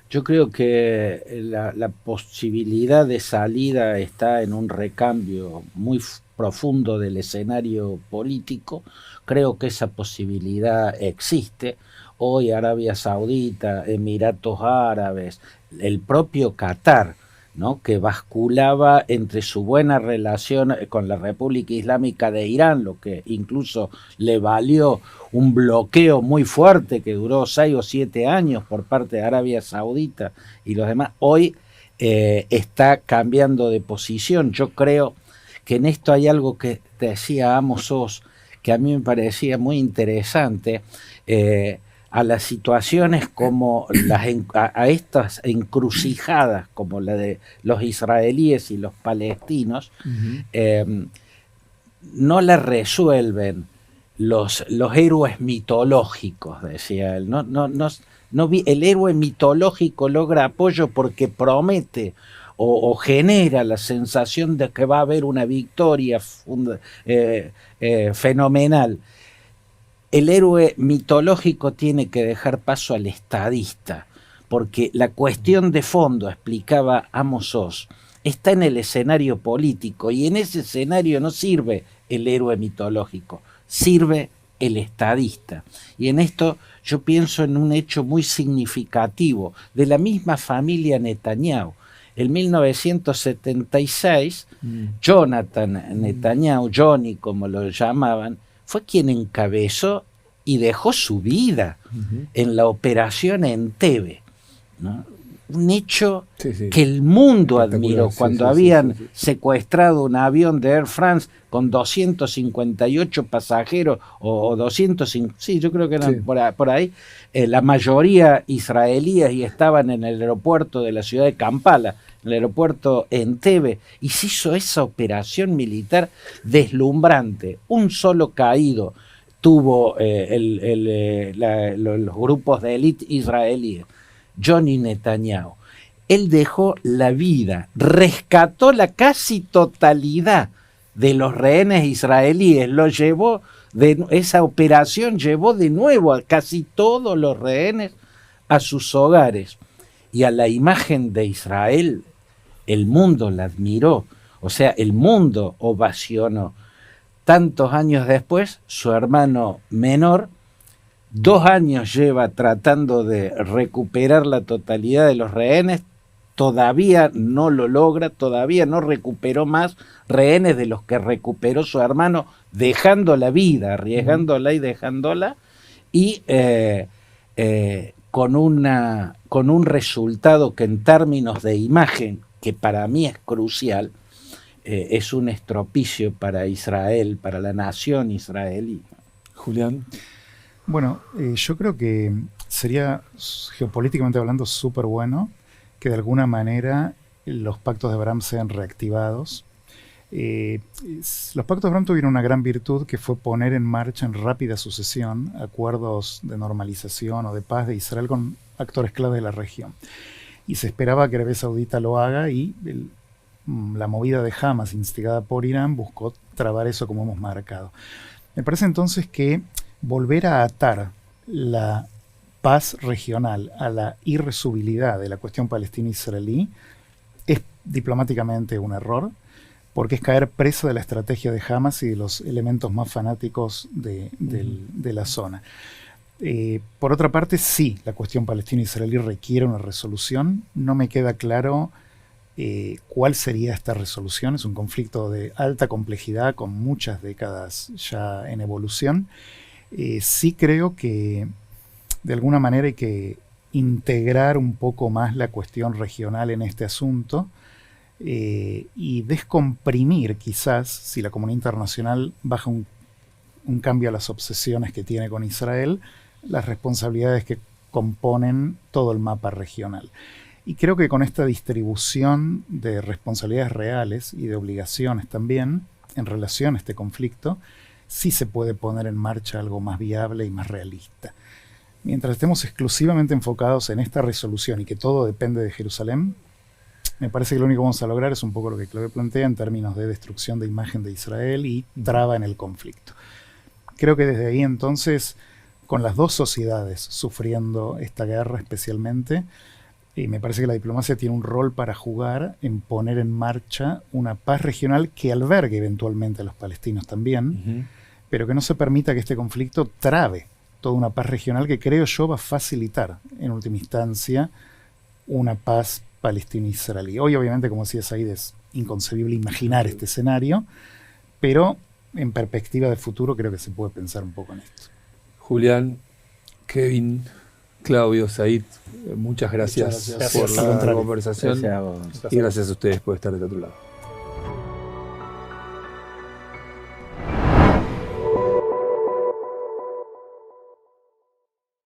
Yo creo que la posibilidad de salida está en un recambio muy profundo del escenario político, creo que esa posibilidad existe. Hoy Arabia Saudita, Emiratos Árabes, el propio Qatar, ¿no?, que basculaba entre su buena relación con la República Islámica de Irán, lo que incluso le valió un bloqueo muy fuerte que duró 6 o 7 años por parte de Arabia Saudita y los demás, hoy está cambiando de posición. Yo creo que en esto hay algo que decía Amos Oz, que a mí me parecía muy interesante, a las situaciones como a estas encrucijadas como la de los israelíes y los palestinos, no la resuelven los héroes mitológicos, decía él. El héroe mitológico logra apoyo porque promete o genera la sensación de que va a haber una victoria fenomenal. El héroe mitológico tiene que dejar paso al estadista, porque la cuestión de fondo, explicaba Amos Oz, está en el escenario político, y en ese escenario no sirve el héroe mitológico, sirve el estadista. Y en esto yo pienso en un hecho muy significativo de la misma familia Netanyahu. En 1976, Jonathan Netanyahu, Johnny como lo llamaban, fue quien encabezó y dejó su vida en la operación Entebbe, ¿no? Un hecho que el mundo admiró cuando habían secuestrado un avión de Air France con 258 pasajeros o 205, yo creo que eran por ahí, la mayoría israelíes, y estaban en el aeropuerto de la ciudad de Kampala, en el aeropuerto Entebbe, y se hizo esa operación militar deslumbrante. Un solo caído tuvo los grupos de élite israelíes, Johnny Netanyahu. Él dejó la vida, rescató la casi totalidad de los rehenes israelíes, esa operación llevó de nuevo a casi todos los rehenes a sus hogares, y a la imagen de Israel el mundo la admiró, o sea, el mundo ovacionó. Tantos años después, su hermano menor, 2 años lleva tratando de recuperar la totalidad de los rehenes, todavía no lo logra, todavía no recuperó más rehenes de los que recuperó su hermano, dejando la vida, arriesgándola y dejándola, y con un resultado que en términos de imagen, que para mí es crucial, es un estropicio para Israel, para la nación israelí. Julián. Bueno, yo creo que sería, geopolíticamente hablando, súper bueno que de alguna manera los pactos de Abraham sean reactivados. Los pactos de Abraham tuvieron una gran virtud, que fue poner en marcha en rápida sucesión acuerdos de normalización o de paz de Israel con actores clave de la región. Y se esperaba que Arabia Saudita lo haga, y la movida de Hamas, instigada por Irán, buscó trabar eso, como hemos marcado. Me parece entonces que volver a atar la paz regional a la irresolubilidad de la cuestión palestina-israelí es diplomáticamente un error, porque es caer presa de la estrategia de Hamas y de los elementos más fanáticos de la zona. Por otra parte, sí, la cuestión palestina-israelí requiere una resolución. No me queda claro cuál sería esta resolución. Es un conflicto de alta complejidad, con muchas décadas ya en evolución. Sí creo que de alguna manera hay que integrar un poco más la cuestión regional en este asunto, y descomprimir, quizás, si la comunidad internacional baja un cambio a las obsesiones que tiene con Israel, las responsabilidades que componen todo el mapa regional. Y creo que con esta distribución de responsabilidades reales y de obligaciones también en relación a este conflicto, sí se puede poner en marcha algo más viable y más realista. Mientras estemos exclusivamente enfocados en esta resolución y que todo depende de Jerusalén, me parece que lo único que vamos a lograr es un poco lo que Claudio plantea en términos de destrucción de imagen de Israel y traba en el conflicto. Creo que desde ahí entonces, con las dos sociedades sufriendo esta guerra especialmente, Y me parece que la diplomacia tiene un rol para jugar en poner en marcha una paz regional que albergue eventualmente a los palestinos también, pero que no se permita que este conflicto trabe toda una paz regional que creo yo va a facilitar en última instancia una paz palestino-israelí. Hoy obviamente, como decía Said, es inconcebible imaginar este escenario, pero en perspectiva de futuro creo que se puede pensar un poco en esto. Julián, Kevin, Claudio, Said, muchas gracias, por la conversación. Gracias a vos. Y gracias a ustedes por estar del otro lado.